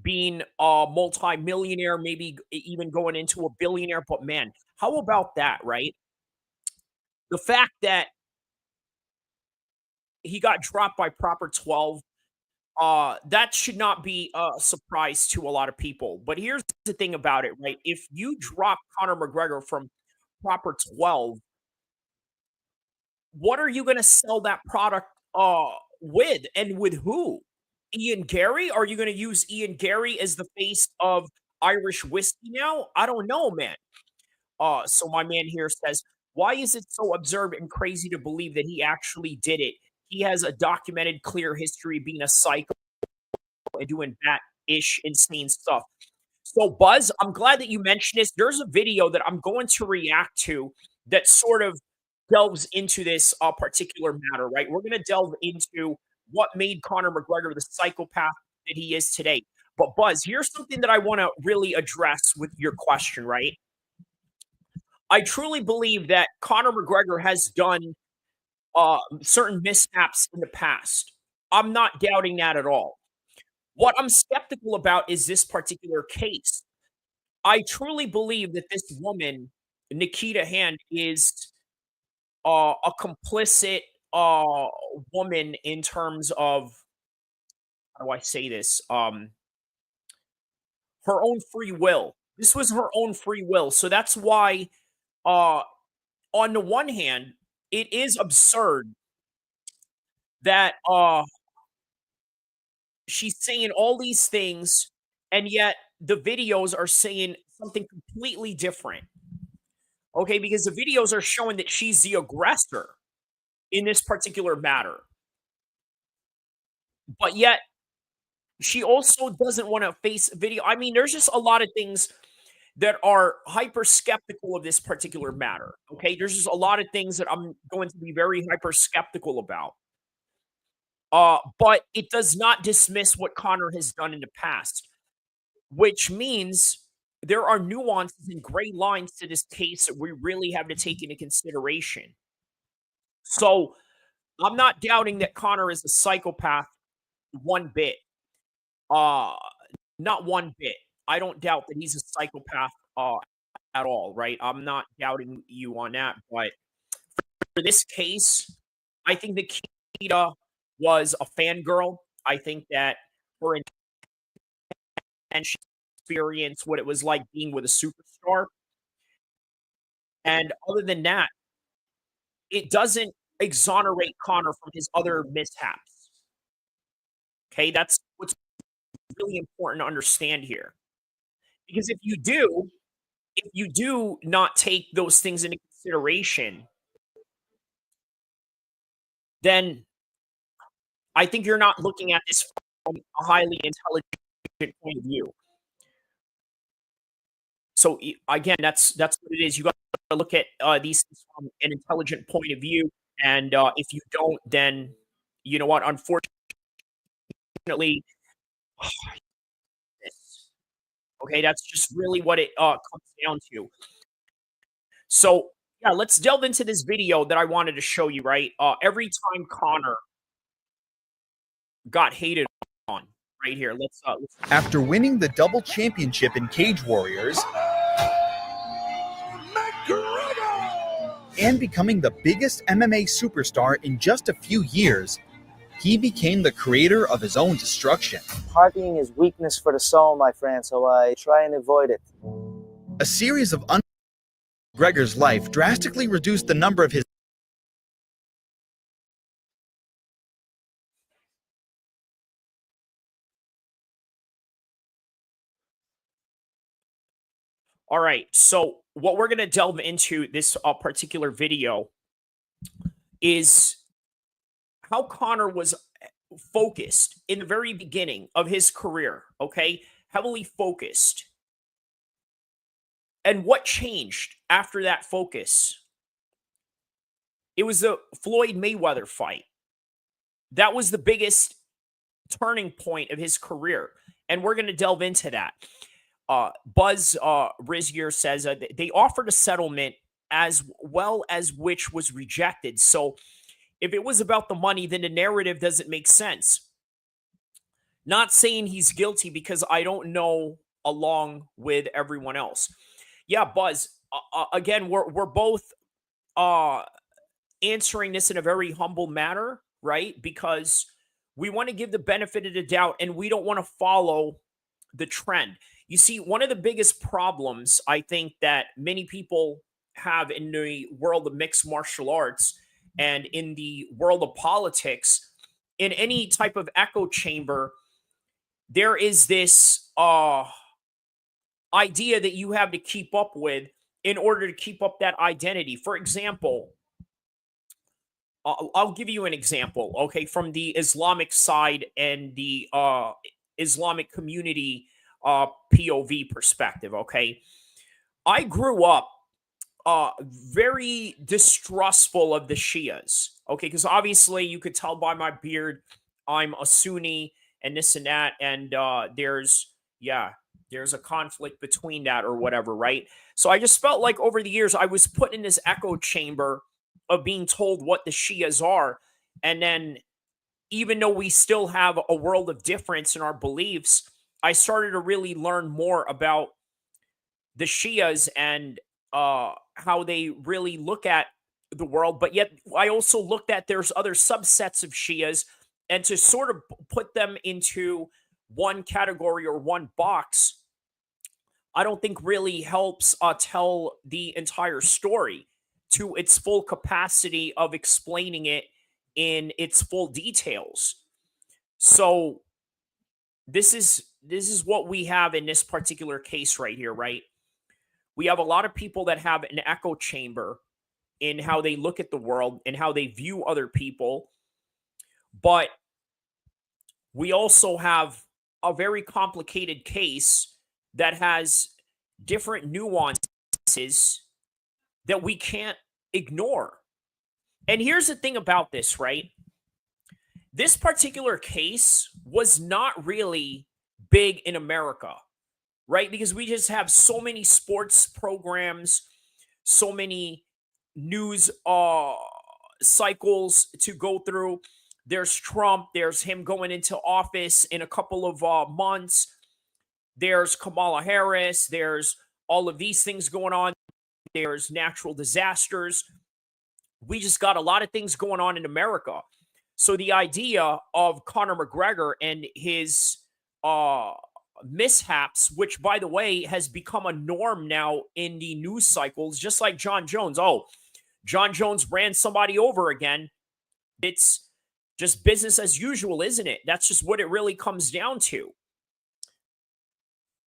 being a multi-millionaire, maybe even going into a billionaire. But man, how about that, right? The fact that he got dropped by Proper 12, that should not be a surprise to a lot of people. But here's the thing about it, right? If you drop Conor McGregor from Proper 12, what are you going to sell that product with and with who? Ian Gary? Are you going to use Ian Gary as the face of Irish whiskey now? I don't know, man. So my man here says, why is it so absurd and crazy to believe that he actually did it? He has a documented clear history being a psycho and doing that ish insane stuff. So, Buzz, I'm glad that you mentioned this. There's a video that I'm going to react to that sort of delves into this particular matter, right? We're going to delve into what made Conor McGregor the psychopath that he is today. But, Buzz, here's something that I want to really address with your question, right? I truly believe that Conor McGregor has done certain mishaps in the past. I'm not doubting that at all. What I'm skeptical about is this particular case. I truly believe that this woman Nikita Hand is a complicit woman in terms of, how do I say this? Her own free will. This was her own free will. So that's why, uh, on the one hand, it is absurd that she's saying all these things, and yet the videos are saying something completely different. Okay, because the videos are showing that she's the aggressor in this particular matter. But yet she also doesn't want to face video. I mean, there's just a lot of things that are hyper skeptical of this particular matter. Okay, there's just a lot of things that I'm going to be very hyper skeptical about. But it does not dismiss what Connor has done in the past, which means there are nuances and gray lines to this case that we really have to take into consideration. So I'm not doubting that Connor is a psychopath one bit. Uh, Not one bit. I don't doubt that he's a psychopath at all, right? I'm not doubting you on that, but for this case, I think that Kita was a fangirl. I think that her intention experience what it was like being with a superstar. And other than that, it doesn't exonerate Connor from his other mishaps. Okay, that's what's really important to understand here. Because if you do not take those things into consideration, then I think you're not looking at this from a highly intelligent point of view. So again, that's what it is. You got to look at these things from an intelligent point of view, and if you don't, then you know what? Unfortunately, okay, that's just really what it comes down to. So yeah, let's delve into this video that I wanted to show you. Right, every time Connor got hated on, right here. Let's After winning the double championship in Cage Warriors and becoming the biggest MMA superstar in just a few years, he became the creator of his own destruction. Partying is weakness for the soul, my friend, so I try and avoid it. A series of Gregor's life drastically reduced the number of his All right. So what we're going to delve into this particular video is how Connor was focused in the very beginning of his career. Okay, heavily focused, and what changed after that focus. It was the Floyd Mayweather fight. That was the biggest turning point of his career, and we're going to delve into that. Buzz Rizgier says they offered a settlement as well as which was rejected. So if it was about the money, then the narrative doesn't make sense. Not saying he's guilty because I don't know along with everyone else. Yeah, Buzz. Again, we're both answering this in a very humble manner, right? Because we want to give the benefit of the doubt and we don't want to follow the trend. You see, one of the biggest problems I think that many people have in the world of mixed martial arts and in the world of politics, in any type of echo chamber, there is this idea that you have to keep up with in order to keep up that identity. For example, I'll give you an example, okay, from the Islamic side and the Islamic community POV perspective, okay? I grew up very distrustful of the Shias, okay, because obviously you could tell by my beard I'm a Sunni and this and that, and there's a conflict between that or whatever, right? So I just felt like over the years I was put in this echo chamber of being told what the Shias are, and then even though we still have a world of difference in our beliefs, I started to really learn more about the Shias, and how they really look at the world. But yet I also looked at there's other subsets of Shias, and to sort of put them into one category or one box, I don't think really helps tell the entire story to its full capacity of explaining it in its full details. So this is what we have in this particular case right here, right? We have a lot of people that have an echo chamber in how they look at the world and how they view other people. But we also have a very complicated case that has different nuances that we can't ignore. And here's the thing about this, right? This particular case was not really big in America, right? Because we just have so many sports programs, so many news cycles to go through. There's Trump, there's him going into office in a couple of months. There's Kamala Harris, there's all of these things going on. There's natural disasters. We just got a lot of things going on in America. So the idea of Conor McGregor and his mishaps, which, by the way, has become a norm now in the news cycles, just like John Jones. Oh, John Jones ran somebody over again. It's just business as usual, isn't it? That's just what it really comes down to.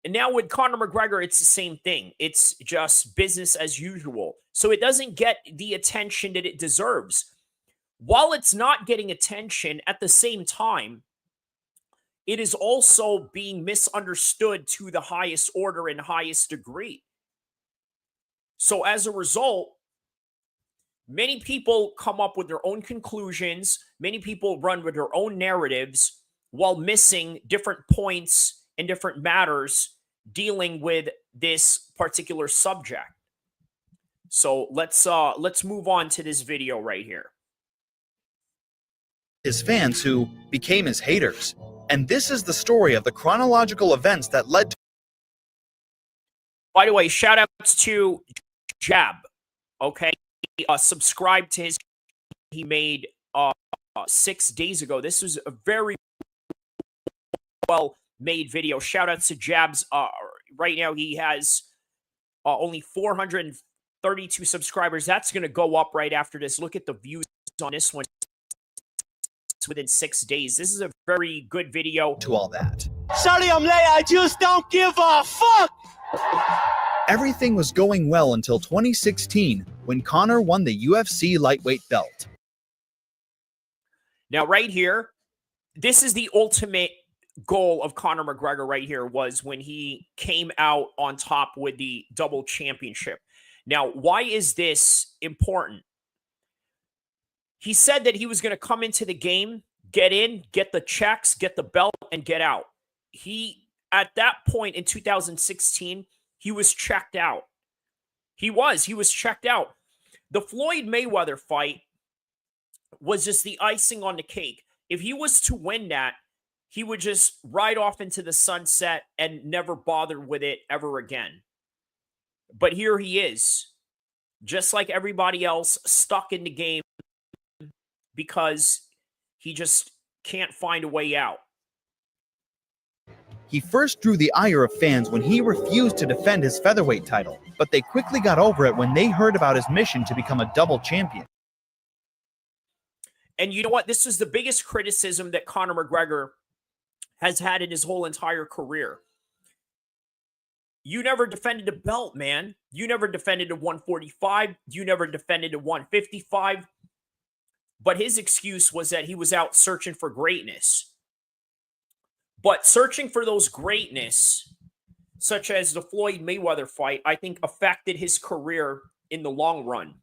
And now with Conor McGregor, it's the same thing. It's just business as usual. So it doesn't get the attention that it deserves. While it's not getting attention, at the same time, it is also being misunderstood to the highest order and highest degree. So as a result, many people come up with their own conclusions. Many people run with their own narratives while missing different points and different matters dealing with this particular subject. So let's move on to this video right here. His fans who became his haters. And this is the story of the chronological events that led to... By the way, shout outs to Jab. Okay. Subscribe to his, he made 6 days ago. This was a very well made video. Shout outs to Jabs. Right now he has only 432 subscribers. That's going to go up right after this. Look at the views on this one. Within 6 days. This is a very good video. To all that. Sorry I'm late, I just don't give a fuck! Everything was going well until 2016, when Conor won the UFC lightweight belt. Now, right here, this is the ultimate goal of Conor McGregor right here, was when he came out on top with the double championship. Now, why is this important? He said that he was going to come into the game, get in, get the checks, get the belt, and get out. He, at that point in 2016, he was checked out. He was checked out. The Floyd Mayweather fight was just the icing on the cake. If he was to win that, he would just ride off into the sunset and never bother with it ever again. But here he is, just like everybody else, stuck in the game, because he just can't find a way out. He first drew the ire of fans when he refused to defend his featherweight title, but they quickly got over it when they heard about his mission to become a double champion. And you know what? This is the biggest criticism that Conor McGregor has had in his whole entire career. You never defended a belt, man. You never defended a 145. You never defended a 155. But his excuse was that he was out searching for greatness. But searching for those greatness, such as the Floyd Mayweather fight, I think affected his career in the long run.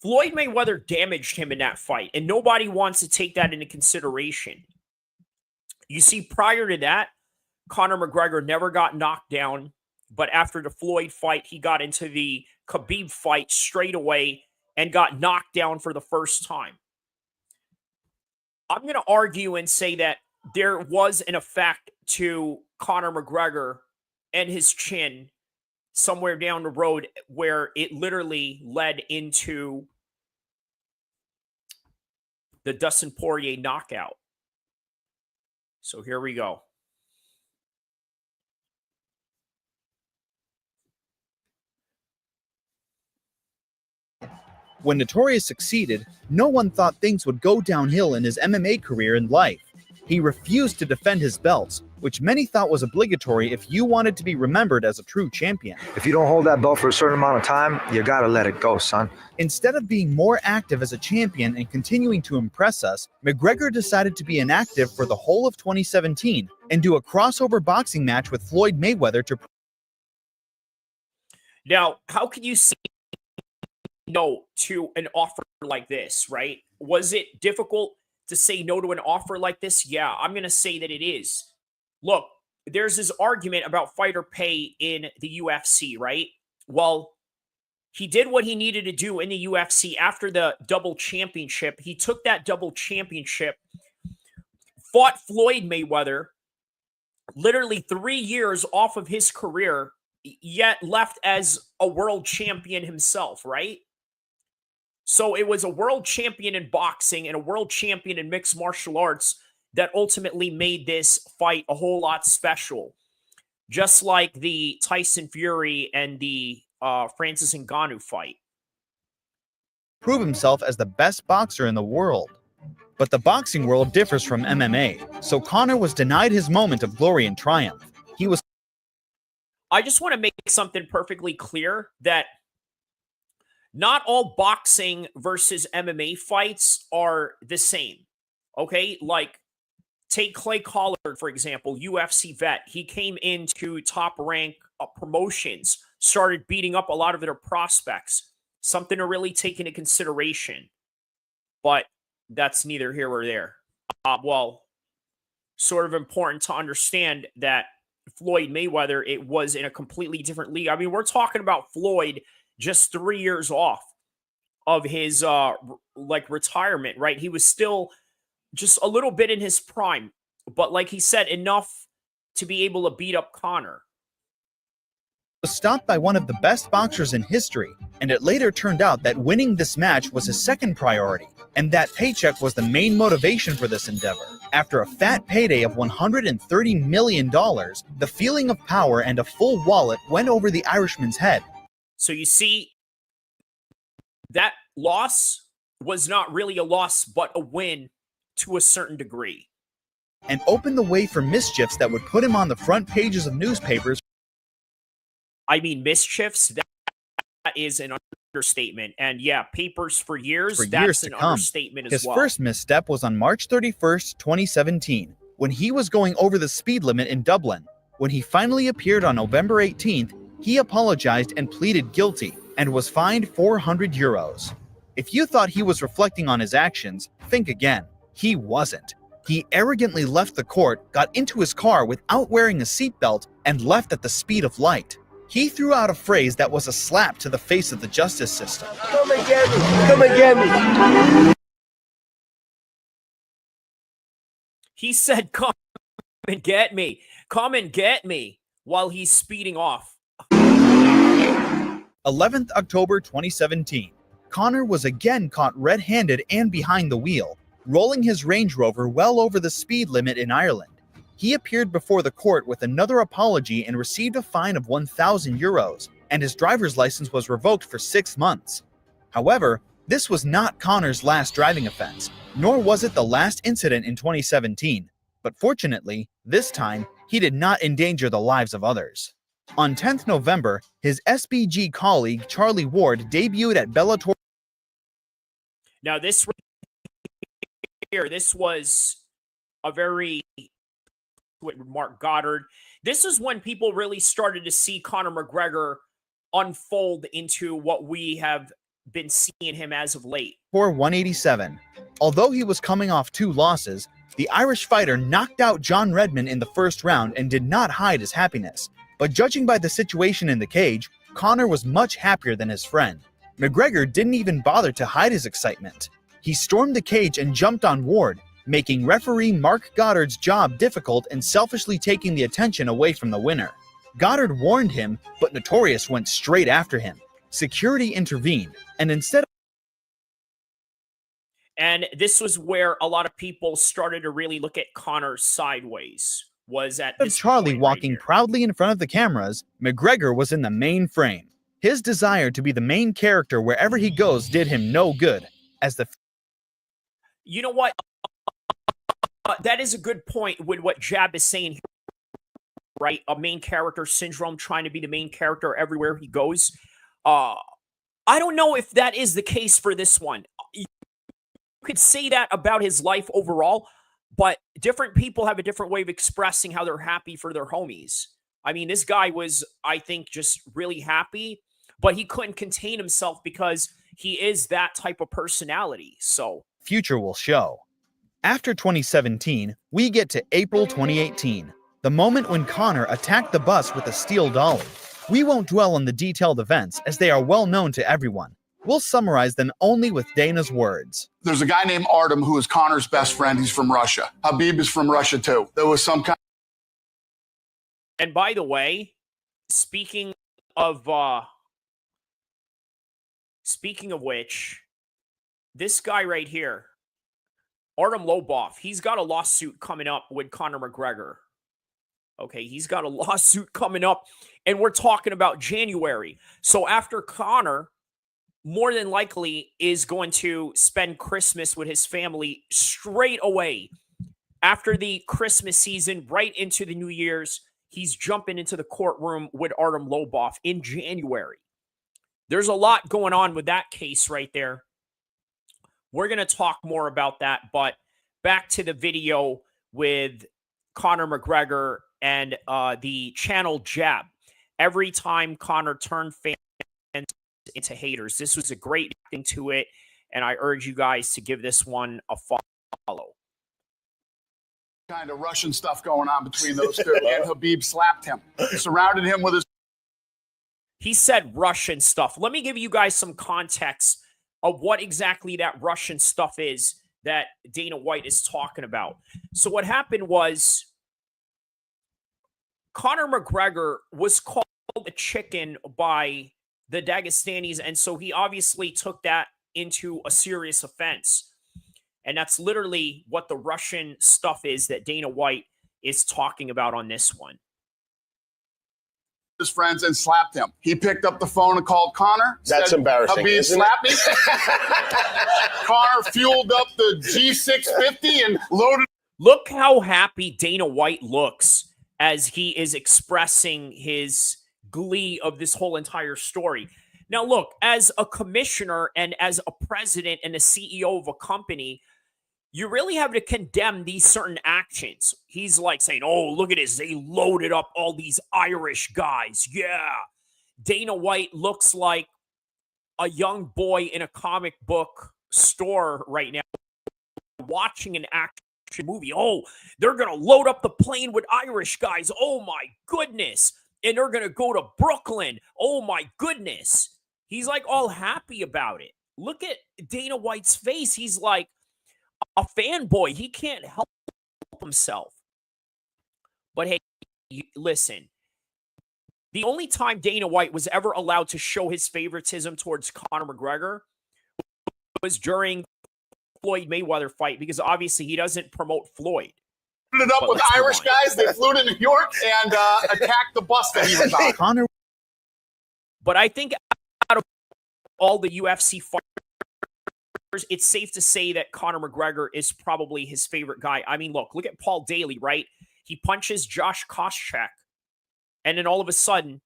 Floyd Mayweather damaged him in that fight, and nobody wants to take that into consideration. You see, prior to that, Conor McGregor never got knocked down, but after the Floyd fight, he got into the Khabib fight straight away and got knocked down for the first time. I'm going to argue and say that there was an effect to Conor McGregor and his chin somewhere down the road where it literally led into the Dustin Poirier knockout. So here we go. When Notorious succeeded, no one thought things would go downhill in his MMA career and life. He refused to defend his belts, which many thought was obligatory if you wanted to be remembered as a true champion. If you don't hold that belt for a certain amount of time, you gotta let it go, son. Instead of being more active as a champion and continuing to impress us, McGregor decided to be inactive for the whole of 2017 and do a crossover boxing match with Floyd Mayweather to... Now, how can you say no to an offer like this, right? Was it difficult to say no to an offer like this? Yeah, I'm going to say that it is. Look, there's this argument about fighter pay in the UFC, right? Well, he did what he needed to do in the UFC after the double championship. He took that double championship, fought Floyd Mayweather, literally 3 years off of his career, yet left as a world champion himself, right? So it was a world champion in boxing and a world champion in mixed martial arts that ultimately made this fight a whole lot special. Just like the Tyson Fury and the Francis Ngannou fight. prove himself as the best boxer in the world. But the boxing world differs from MMA, so Conor was denied his moment of glory and triumph. I just want to make something perfectly clear that not all boxing versus MMA fights are the same. Okay? Like, take Clay Collard, for example, UFC vet. He came into top rank promotions, started beating up a lot of their prospects. Something to really take into consideration. But that's neither here or there. Well, sort of important to understand that Floyd Mayweather, it was in a completely different league. I mean, we're talking about Floyd just 3 years off of his retirement, right? He was still just a little bit in his prime, but like he said, enough to be able to beat up Conor. Was stopped by one of the best boxers in history, and it later turned out that winning this match was his second priority, and that paycheck was the main motivation for this endeavor. After a fat payday of $130 million, the feeling of power and a full wallet went over the Irishman's head. So you see, that loss was not really a loss, but a win to a certain degree. And opened the way for mischiefs that would put him on the front pages of newspapers. I mean, mischiefs, that is an understatement. And yeah, papers for years, that's an understatement as well. His first misstep was on March 31st, 2017, when he was going over the speed limit in Dublin. When he finally appeared on November 18th, he apologized and pleaded guilty, and was fined €400. If you thought he was reflecting on his actions, think again. He wasn't. He arrogantly left the court, got into his car without wearing a seatbelt, and left at the speed of light. He threw out a phrase that was a slap to the face of the justice system. Come and get me! Come and get me! He said, come and get me. Come and get me, while he's speeding off. 11th October 2017. Conor was again caught red-handed and behind the wheel, rolling his Range Rover well over the speed limit in Ireland. He appeared before the court with another apology and received a fine of €1,000, and his driver's license was revoked for 6 months. However, this was not Conor's last driving offense, nor was it the last incident in 2017. But fortunately, this time, he did not endanger the lives of others. On 10th November, his SBG colleague Charlie Ward debuted at Bellator. Now this was a very Mark Goddard. This is when people really started to see Conor McGregor unfold into what we have been seeing him as of late. For 187. Although he was coming off 2 losses, the Irish fighter knocked out John Redman in the first round and did not hide his happiness. But judging by the situation in the cage, Conor was much happier than his friend. McGregor didn't even bother to hide his excitement. He stormed the cage and jumped on Ward, making referee Mark Goddard's job difficult and selfishly taking the attention away from the winner. Goddard warned him, but Notorious went straight after him. Security intervened, and instead And this was where a lot of people started to really look at Conor sideways. Was at of this Charlie point walking right here. proudly in front of the cameras, McGregor was in the main frame. His desire to be the main character wherever he goes did him no good, as the You know what? That is a good point with what Jab is saying here, right? A main character syndrome, trying to be the main character everywhere he goes. I don't know if that is the case for this one. You could say that about his life overall, but different people have a different way of expressing how they're happy for their homies. I mean, this guy was, I think, just really happy, but he couldn't contain himself because he is that type of personality. So, future will show. After 2017, we get to April 2018, the moment when Conor attacked the bus with a steel dolly. We won't dwell on the detailed events as they are well known to everyone. We'll summarize them only with Dana's words. There's a guy named Artem who is Conor's best friend. He's from Russia. Habib is from Russia too. There was some kind. and by the way, speaking of which, this guy right here, Artem Lobov, he's got a lawsuit coming up with Conor McGregor. Okay, he's got a lawsuit coming up, and we're talking about January. So after Conor, more than likely, is going to spend Christmas with his family straight away. After the Christmas season, right into the New Year's, he's jumping into the courtroom with Artem Lobov in January. There's a lot going on with that case right there. We're going to talk more about that, but back to the video with Conor McGregor and the channel Jab. Every time Conor turned fans into haters, this was a great thing to it, and I urge you guys to give this one a follow. Kind of Russian stuff going on between those two, and Habib slapped him, surrounded him with his. He said Russian stuff. Let me give you guys some context of what exactly that Russian stuff is that Dana White is talking about. So what happened was Conor McGregor was called a chicken by the Dagestanis, and so he obviously took that into a serious offense. And that's literally what the Russian stuff is that Dana White is talking about on this one. His friends and slapped him. He picked up the phone and called Conor. That's embarrassing, Habib isn't slapped me. Conor fueled up the G650 and loaded. Look how happy Dana White looks as he is expressing his glee of this whole entire story. Now, look, as a commissioner and as a president and a CEO of a company, you really have to condemn these certain actions. He's like saying, oh, look at this. They loaded up all these Irish guys. Yeah. Dana White looks like a young boy in a comic book store right now watching an action movie. Oh, they're going to load up the plane with Irish guys. Oh, my goodness. And they're going to go to Brooklyn. Oh, my goodness. He's like all happy about it. Look at Dana White's face. He's like a fanboy. He can't help himself. But hey, listen. The only time Dana White was ever allowed to show his favoritism towards Conor McGregor was during Floyd Mayweather fight, because obviously he doesn't promote Floyd. It up with Irish guys. They flew to New York and attacked the bus that he was on. Conor. But I think out of all the UFC fighters, it's safe to say that Conor McGregor is probably his favorite guy. I mean, look at Paul Daly, right? He punches Josh Koscheck, and then all of a sudden,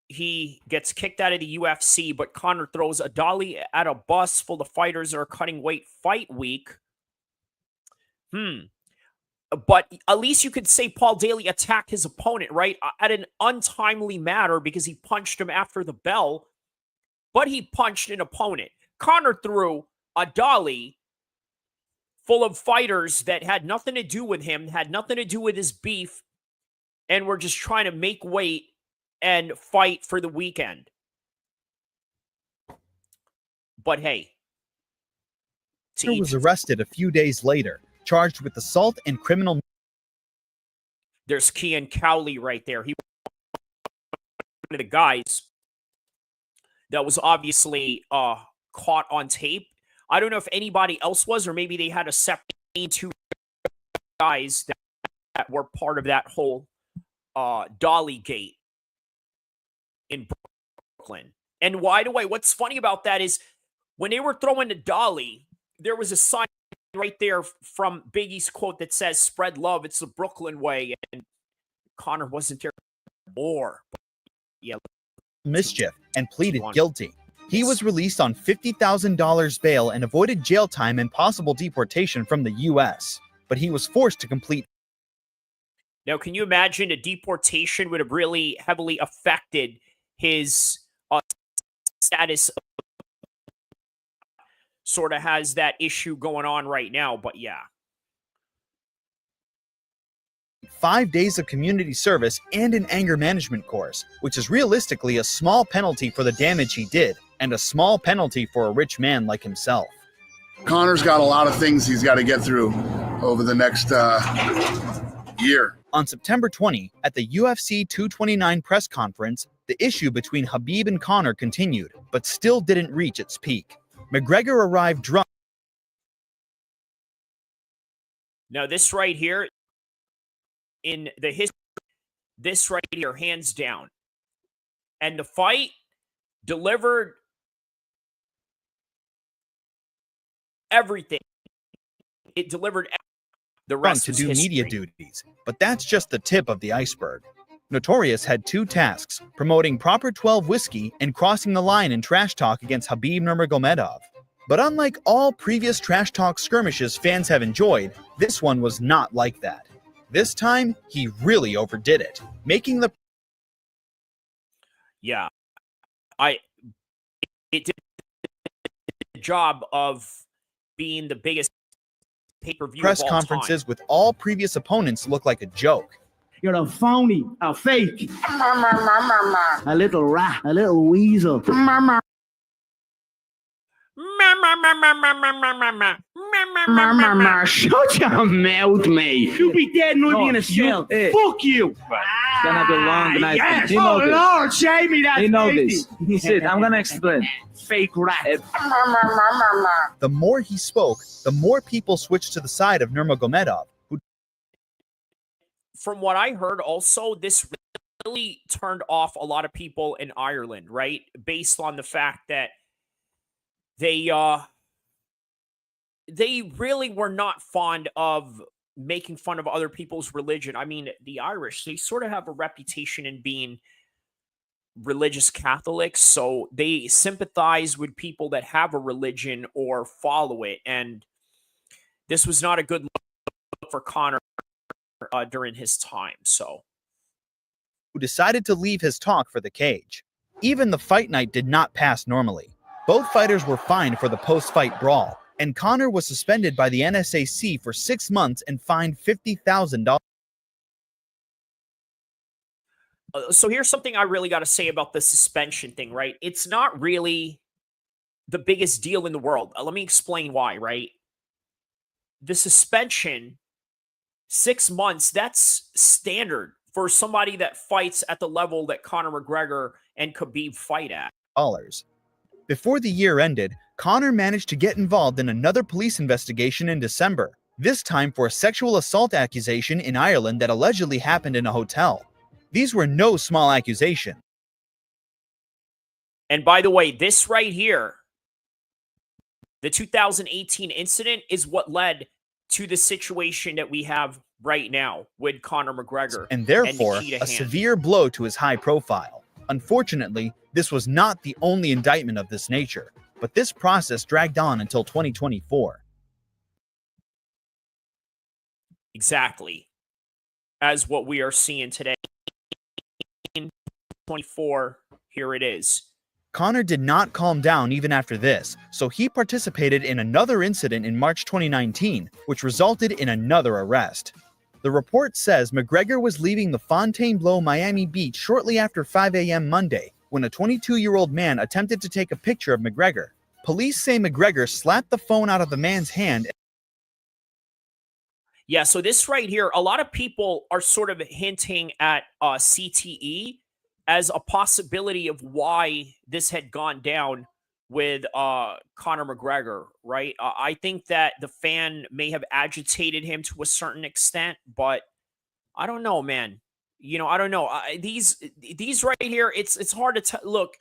he gets kicked out of the UFC, but Conor throws a dolly at a bus full of fighters that are cutting weight fight week. But at least you could say Paul Daly attacked his opponent, right? At an untimely manner because he punched him after the bell, but he punched an opponent. Conor threw a dolly full of fighters that had nothing to do with him, had nothing to do with his beef, and were just trying to make weight and fight for the weekend. But hey. He was arrested a few days later, charged with assault and criminal. There's Kean Cowley right there. He was one of the guys that was obviously caught on tape. I don't know if anybody else was, or maybe they had a separate two guys that were part of that whole Dolly gate in Brooklyn. And by the way, what's funny about that is when they were throwing the Dolly, there was a sign right there from Biggie's quote that says, "Spread love, it's the Brooklyn way." And Conor wasn't there more. Yeah. Mischief and pleaded guilty. He was released on $50,000 bail and avoided jail time and possible deportation from the U.S., but he was forced to complete. Now, can you imagine a deportation would have really heavily affected his status? Sort of has that issue going on right now, but yeah. 5 days of community service and an anger management course, which is realistically a small penalty for the damage he did, and a small penalty for a rich man like himself. Conor's got a lot of things he's got to get through over the next year. On September 20, at the UFC 229 press conference, the issue between Khabib and Conor continued, but still didn't reach its peak. McGregor arrived drunk. Now, this right here, in the history, this right here, hands down. And the fight delivered everything. It delivered the rest to is do history. Media duties, but that's just the tip of the iceberg. Notorious had two tasks: promoting Proper 12 whiskey and crossing the line in trash talk against Khabib Nurmagomedov. But unlike all previous trash talk skirmishes fans have enjoyed, this one was not like that. This time, he really overdid it, making the... Yeah. It did the job of being the biggest pay-per-view press of all conferences time. with all previous opponents look like a joke. You're a phony, a fake, a little rat, a little weasel. Shut your mouth, mate. You'll be dead and I'll be in a cell. Fuck you. It's gonna be long night. Yes. You know Oh, this. Lord, shame me that. You know this. Sid, I'm gonna explain. Fake rat. The more he spoke, the more people switched to the side of Nurmagomedov, who... From what I heard also, this really turned off a lot of people in Ireland, right? Based on the fact that they really were not fond of making fun of other people's religion. I mean, the Irish, they sort of have a reputation in being religious Catholics, so they sympathize with people that have a religion or follow it. And this was not a good look for Conor during his time. So, who decided to leave his talk for the cage. Even the fight night did not pass normally. Both fighters were fined for the post-fight brawl, and Conor was suspended by the NSAC for 6 months and fined $50,000. So here's something I really got to say about the suspension thing, right? It's not really the biggest deal in the world. Let me explain why, right? The suspension, 6 months, that's standard for somebody that fights at the level that Conor McGregor and Khabib fight at. Before the year ended, Conor managed to get involved in another police investigation in December, this time for a sexual assault accusation in Ireland that allegedly happened in a hotel. These were no small accusations. And by the way, this right here, the 2018 incident, is what led to the situation that we have right now with Conor McGregor. And therefore, Nikita a severe blow to his high profile. Unfortunately, this was not the only indictment of this nature, but this process dragged on until 2024. Exactly. As what we are seeing today. 24, here it is. Conor did not calm down even after this, so he participated in another incident in March 2019, which resulted in another arrest. The report says McGregor was leaving the Fontainebleau, Miami Beach shortly after 5 a.m. Monday, when a 22-year-old man attempted to take a picture of McGregor. Police say McGregor slapped the phone out of the man's hand. Yeah, so this right here, a lot of people are sort of hinting at CTE as a possibility of why this had gone down with Conor McGregor, right? I think that the fan may have agitated him to a certain extent, but I don't know, man. I don't know. These right here, it's hard to tell. Look,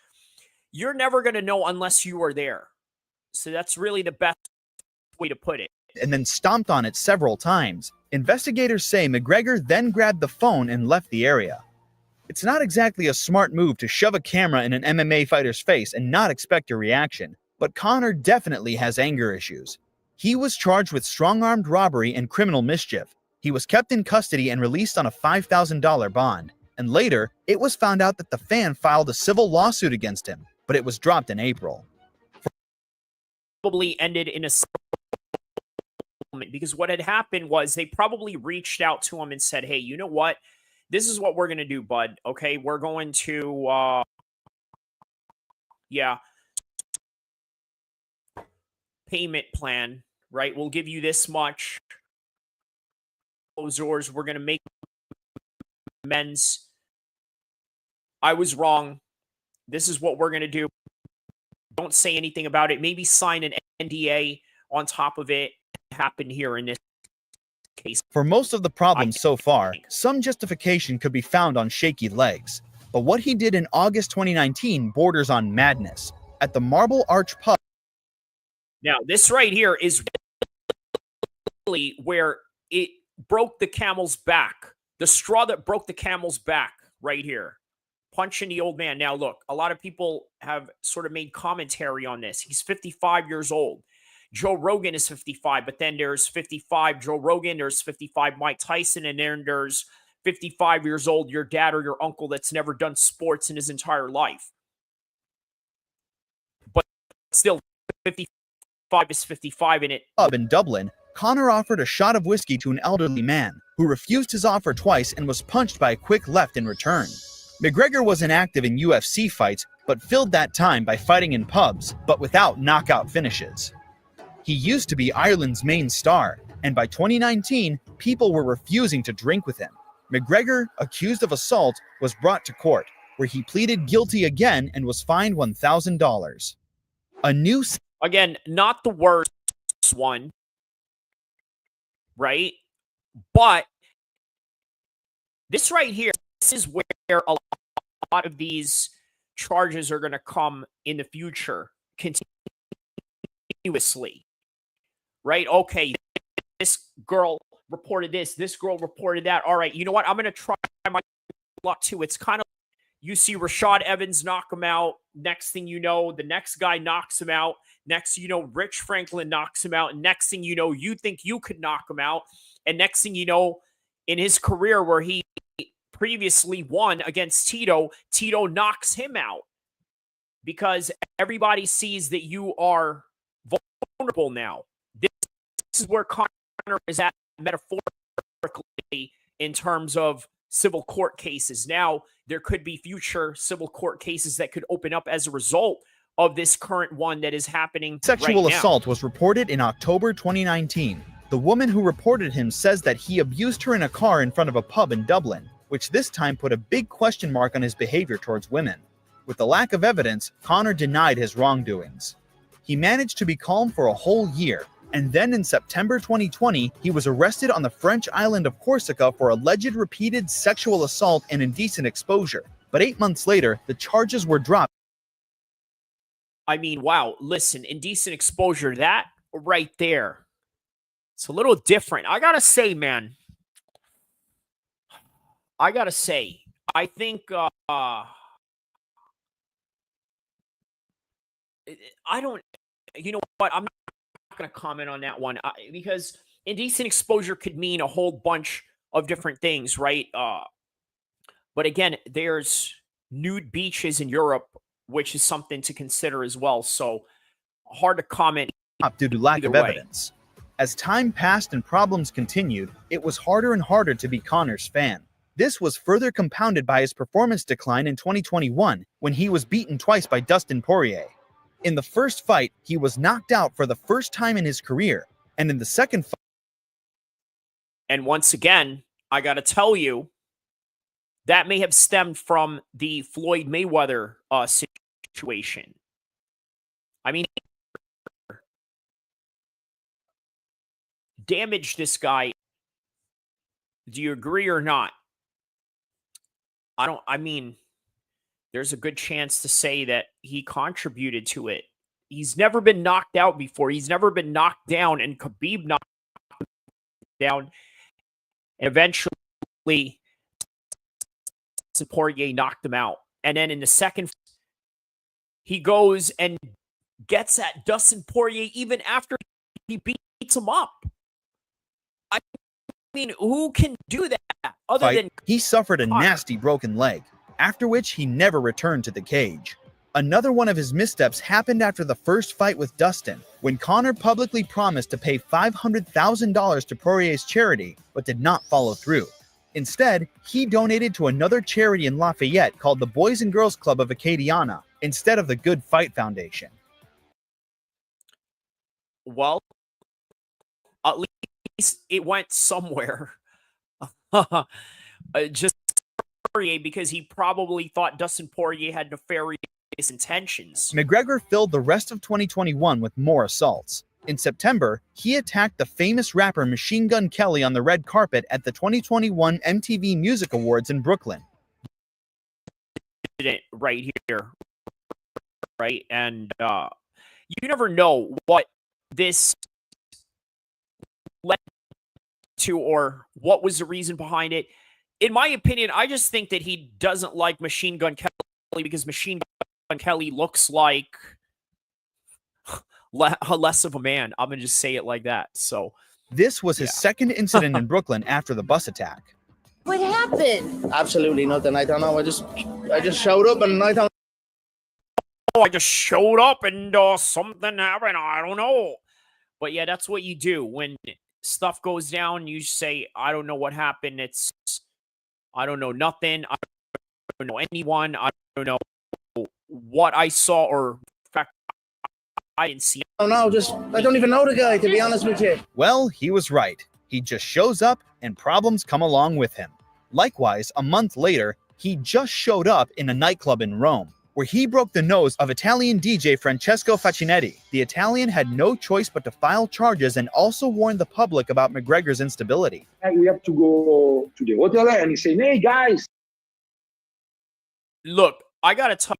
you're never going to know unless you are there. So that's really the best way to put it. And then stomped on it several times. Investigators say McGregor then grabbed the phone and left the area. It's not exactly a smart move to shove a camera in an MMA fighter's face and not expect a reaction, but Conor definitely has anger issues. He was charged with strong-armed robbery and criminal mischief. He was kept in custody and released on a $5,000 bond. And later, it was found out that the fan filed a civil lawsuit against him, but it was dropped in April. Probably ended in a because what had happened was they probably reached out to him and said, hey, you know what? This is what we're going to do, bud. Okay, we're going to, payment plan, right? We'll give you this much. Those yours. We're going to make amends. I was wrong. This is what we're going to do. Don't say anything about it. Maybe sign an NDA on top of it. Happened here in this case. For most of the problems so far, some justification could be found on shaky legs. But what he did in August 2019 borders on madness. At the Marble Arch pub. Now, this right here is really where it broke the camel's back. The straw that broke the camel's back right here. Punching the old man. Now, look, a lot of people have sort of made commentary on this. He's 55 years old. Joe Rogan is 55, but then there's 55 Joe Rogan, there's 55 Mike Tyson, and then there's 55 years old your dad or your uncle that's never done sports in his entire life. But still, 55 is 55 in it. In Dublin, Conor offered a shot of whiskey to an elderly man, who refused his offer twice and was punched by a quick left in return. McGregor was inactive in UFC fights, but filled that time by fighting in pubs, but without knockout finishes. He used to be Ireland's main star, and by 2019, people were refusing to drink with him. McGregor, accused of assault, was brought to court, where he pleaded guilty again and was fined $1,000. A new... Again, not the worst one, right? But this right here, this is where a lot of these charges are going to come in the future, continuously. Right? Okay, this girl reported this girl reported that. All right, you know what? I'm going to try my luck too. It's kind of, you see Rashad Evans knock him out. Next thing you know, the next guy knocks him out. Next thing you know, Rich Franklin knocks him out. And next thing you know, you think you could knock him out. And next thing you know, in his career where he previously won against Tito, Tito knocks him out. Because everybody sees that you are vulnerable now. This is where Conor is at metaphorically in terms of civil court cases. Now, there could be future civil court cases that could open up as a result of this current one that is happening Sexual right now. assault was reported in October 2019. The woman who reported him says that he abused her in a car in front of a pub in Dublin, which this time put a big question mark on his behavior towards women. With the lack of evidence, Conor denied his wrongdoings. He managed to be calm for a whole year, and then in September 2020, he was arrested on the French island of Corsica for alleged repeated sexual assault and indecent exposure. But 8 months later, the charges were dropped. I mean, wow, listen, indecent exposure, that right there, it's a little different. I gotta say, man, I think, I don't, you know what, I'm not going to comment on that one because indecent exposure could mean a whole bunch of different things, right? But again, there's nude beaches in Europe, which is something to consider as well. So hard to comment Due to lack of evidence. As time passed and problems continued, it was harder and harder to be Conor's fan. This was further compounded by his performance decline in 2021, when he was beaten twice by Dustin Poirier. In the first fight, he was knocked out for the first time in his career, and in the second fight, And once again, I got to tell you, that may have stemmed from the Floyd Mayweather situation. I mean, damaged this guy. Do you agree or not? I mean, there's a good chance to say that he contributed to it. He's never been knocked out before. He's never been knocked down, and Khabib knocked him down. And eventually, Poirier knocked him out. And then in the second, he goes and gets at Dustin Poirier even after he beats him up. I mean, who can do that other than... He suffered a nasty broken leg, after which he never returned to the cage. Another one of his missteps happened after the first fight with Dustin, when Conor publicly promised to pay $500,000 to Poirier's charity, but did not follow through. Instead, he donated to another charity in Lafayette called the Boys and Girls Club of Acadiana, instead of the Good Fight Foundation. Well, at least it went somewhere. Just Poirier, because he probably thought Dustin Poirier had nefarious intentions. McGregor filled the rest of 2021 with more assaults. In September, he attacked the famous rapper Machine Gun Kelly on the red carpet at the 2021 MTV Music Awards in Brooklyn. Right here. Right? And you never know what this led to or what was the reason behind it. In my opinion, I just think that he doesn't like Machine Gun Kelly because Machine Gun Kelly looks like less of a man. I'm going to just say it like that. So this was his second incident in Brooklyn after the bus attack. What happened? Absolutely nothing. I don't know. I just showed up and I don't. Oh, I just showed up and something happened. I don't know. But yeah, that's what you do when stuff goes down. You say, I don't know what happened. I don't know nothing. I don't know anyone. I don't know what I saw or in fact I didn't see. Oh no, I don't even know the guy, to be honest with you. Well, he was right. He just shows up and problems come along with him. Likewise, a month later, he just showed up in a nightclub in Rome, where he broke the nose of Italian DJ Francesco Facchinetti. The Italian had no choice but to file charges and also warned the public about McGregor's instability. We have to go to the hotel and he said, hey guys. Look, I got to tell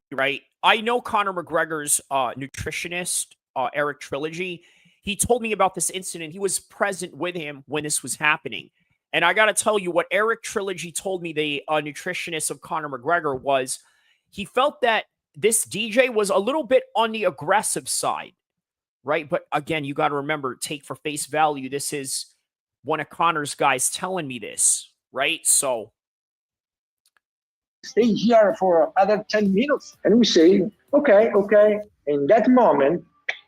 you, right? I know Conor McGregor's nutritionist, Eric Trilogy. He told me about this incident. He was present with him when this was happening. And I got to tell you what Eric Trilogy told me, the nutritionist of Conor McGregor, was he felt that this DJ was a little bit on the aggressive side, right? But again, you got to remember, take for face value, this is one of Conor's guys telling me this, right? So stay here for other 10 minutes. And we say, okay. In that moment,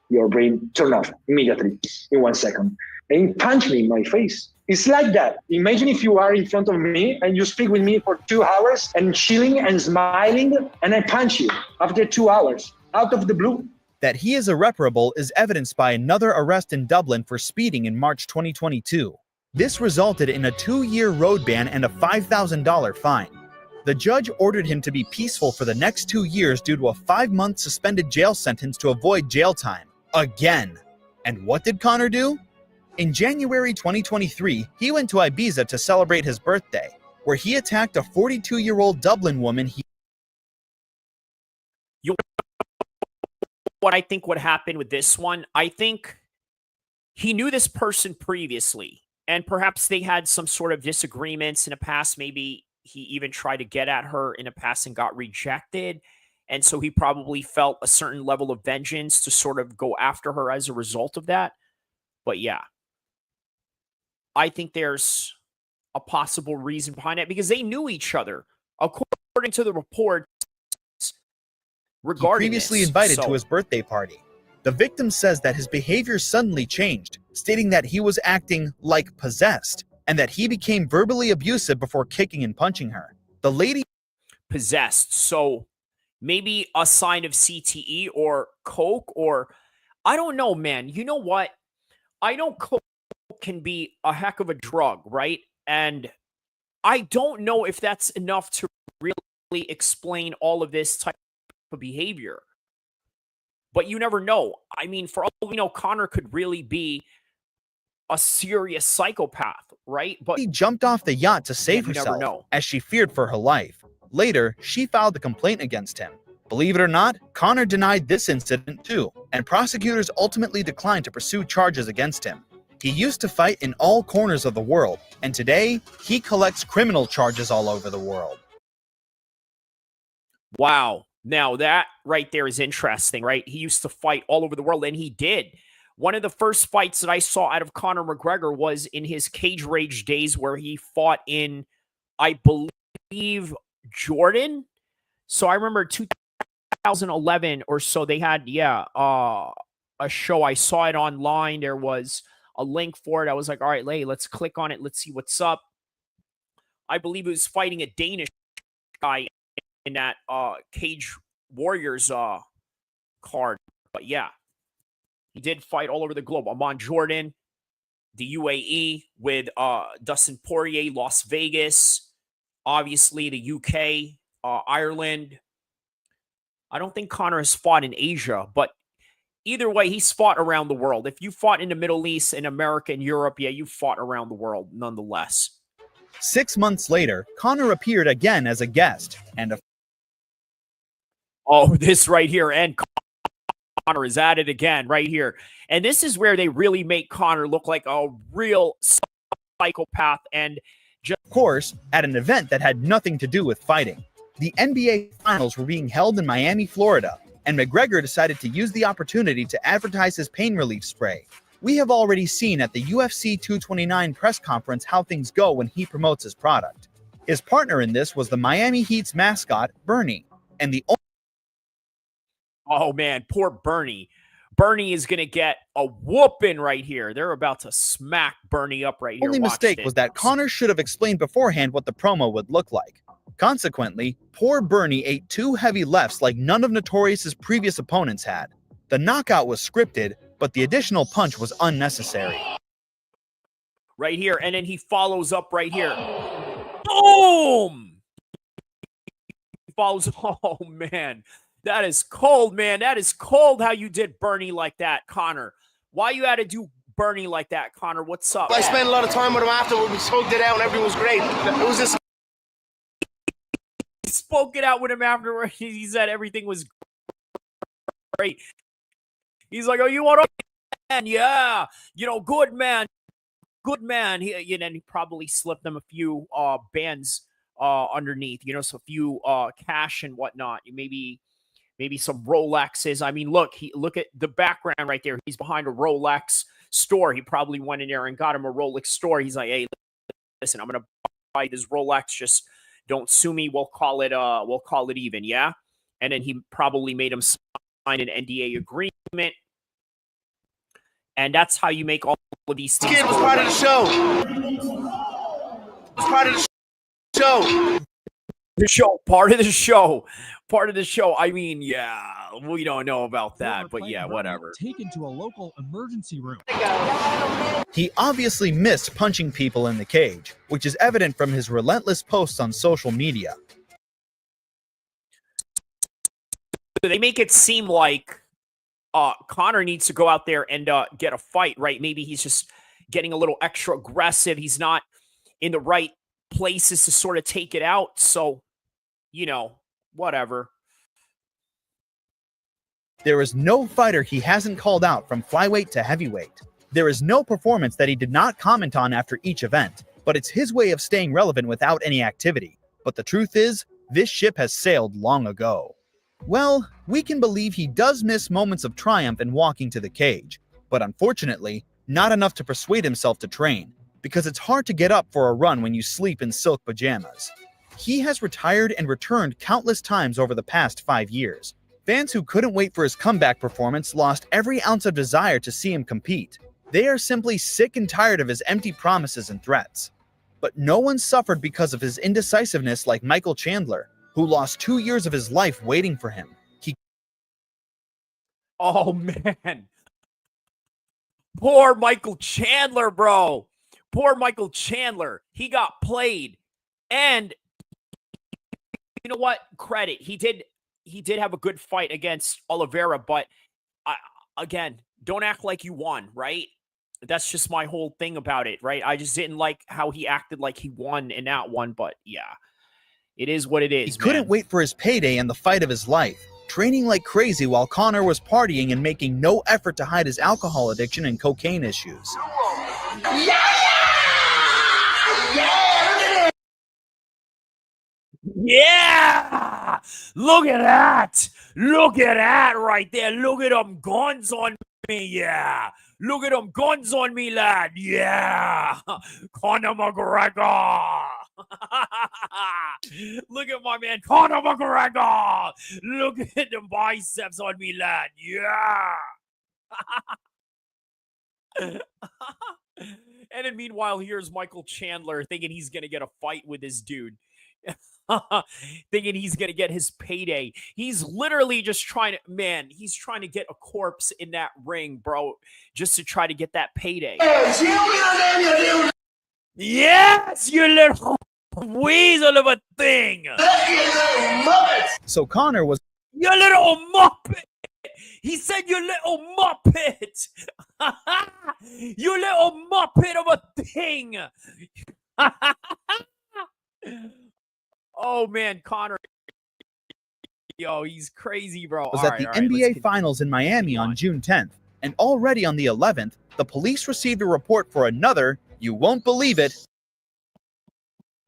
your brain turned off immediately in 1 second. And he punched me in my face. It's like that. Imagine if you are in front of me and you speak with me for 2 hours and chilling and smiling, and I punch you after 2 hours out of the blue. That he is irreparable is evidenced by another arrest in Dublin for speeding in March 2022. This resulted in a 2-year road ban and a $5,000 fine. The judge ordered him to be peaceful for the next 2 years due to a 5-month suspended jail sentence to avoid jail time. Again. And what did Conor do? In January 2023, he went to Ibiza to celebrate his birthday, where he attacked a 42-year-old Dublin woman. What I think would happen with this one, I think he knew this person previously, and perhaps they had some sort of disagreements in the past. Maybe he even tried to get at her in the past and got rejected. And so he probably felt a certain level of vengeance to sort of go after her as a result of that. But yeah, I think there's a possible reason behind it because they knew each other. According to the reports regarding He previously this. invited to his birthday party. The victim says that his behavior suddenly changed, stating that he was acting like possessed and that he became verbally abusive before kicking and punching her. The lady possessed. So maybe a sign of CTE or coke, or I don't know, man. You know what? I know coke can be a heck of a drug, right? And I don't know if that's enough to really explain all of this type of behavior. But you never know. I mean, for all we know, Conor could really be a serious psychopath, right? But He jumped off the yacht to save you never herself, know. as she feared for her life. Later, she filed a complaint against him. Believe it or not, Conor denied this incident too, and prosecutors ultimately declined to pursue charges against him. He used to fight in all corners of the world, and today, he collects criminal charges all over the world. Wow. Now that right there is interesting, right? He used to fight all over the world, and he did. One of the first fights that I saw out of Conor McGregor was in his Cage Rage days where he fought in, I believe, Jordan. So I remember 2011 or so, they had, a show. I saw it online. There was a link for it. I was like, all right, let's click on it. Let's see what's up. I believe he was fighting a Danish guy in that Cage Warriors card. But yeah, he did fight all over the globe. Amon Jordan, the UAE with Dustin Poirier, Las Vegas, obviously the UK, Ireland. I don't think Conor has fought in Asia, but either way, he's fought around the world. If you fought in the Middle East, in America, and Europe, yeah, you fought around the world nonetheless. 6 months later, Conor appeared again as a guest, and this right here, and Conor is at it again right here. And this is where they really make Conor look like a real psychopath, and of course, at an event that had nothing to do with fighting. The NBA Finals were being held in Miami, Florida, and McGregor decided to use the opportunity to advertise his pain relief spray. We have already seen at the UFC 229 press conference how things go when he promotes his product. His partner in this was the Miami Heat's mascot, Bernie, and the oh man, poor Bernie. Bernie is going to get a whooping right here. They're about to smack Bernie up right here. only mistake was that Conor should have explained beforehand what the promo would look like. Consequently, poor Bernie ate 2 heavy lefts like none of Notorious's previous opponents had. The knockout was scripted, but the additional punch was unnecessary. Right here, and then he follows up right here. Boom! He follows, oh man. That is cold, man. That is cold how you did Bernie like that, Conor. Why you had to do Bernie like that, Conor? What's up? I spent a lot of time with him afterward. We smoked it out and everything was great. It was just... He spoke it out with him afterward. He said everything was great. He's like, oh, you want to? Man, yeah. You know, good man. Good man. He probably slipped them a few bands underneath, so a few cash and whatnot. Maybe some Rolexes. I mean, look at the background right there. He's behind a Rolex store. He probably went in there and got him a Rolex store. He's like, hey, listen, I'm gonna buy this Rolex. Just don't sue me. We'll call it even, yeah. And then he probably made him sign an NDA agreement. And that's how you make all of these things. Kid was part of the show. Was part of the show. Part of the show. I mean, yeah, we don't know about that, but yeah, whatever. Taken to a local emergency room. He obviously missed punching people in the cage, which is evident from his relentless posts on social media. They make it seem like Conor needs to go out there and get a fight, right? Maybe he's just getting a little extra aggressive. He's not in the right places to sort of take it out. So, whatever. There is no fighter he hasn't called out from flyweight to heavyweight. There is no performance that he did not comment on after each event, but it's his way of staying relevant without any activity. But the truth is, this ship has sailed long ago. Well, we can believe he does miss moments of triumph in walking to the cage, but unfortunately, not enough to persuade himself to train, because it's hard to get up for a run when you sleep in silk pajamas. He has retired and returned countless times over the past 5 years. Fans who couldn't wait for his comeback performance lost every ounce of desire to see him compete. They are simply sick and tired of his empty promises and threats. But no one suffered because of his indecisiveness like Michael Chandler, who lost 2 years of his life waiting for him. Oh, man. Poor Michael Chandler, bro. Poor Michael Chandler. He got played. And you know what? Credit. He did have a good fight against Oliveira, but again, don't act like you won, right? That's just my whole thing about it, right? I just didn't like how he acted like he won and not won, but yeah. It is what it is, He couldn't wait for his payday and the fight of his life, training like crazy while Conor was partying and making no effort to hide his alcohol addiction and cocaine issues. Yeah! Look at that! Look at that right there! Look at them guns on me, yeah! Look at them guns on me, lad! Yeah! Conor McGregor! Look at my man, Conor McGregor! Look at the biceps on me, lad! Yeah! And then meanwhile, here's Michael Chandler thinking he's going to get a fight with this dude. Thinking he's going to get his payday. He's literally just trying to, he's trying to get a corpse in that ring, bro, just to try to get that payday. Yes, you little weasel of a thing. So Conor was... You little muppet. He said, you little muppet. You little muppet of a thing. Oh, man, Conor. Yo, he's crazy, bro. Was at the NBA Finals in Miami on June 10th. And already on the 11th, the police received a report for another, you won't believe it.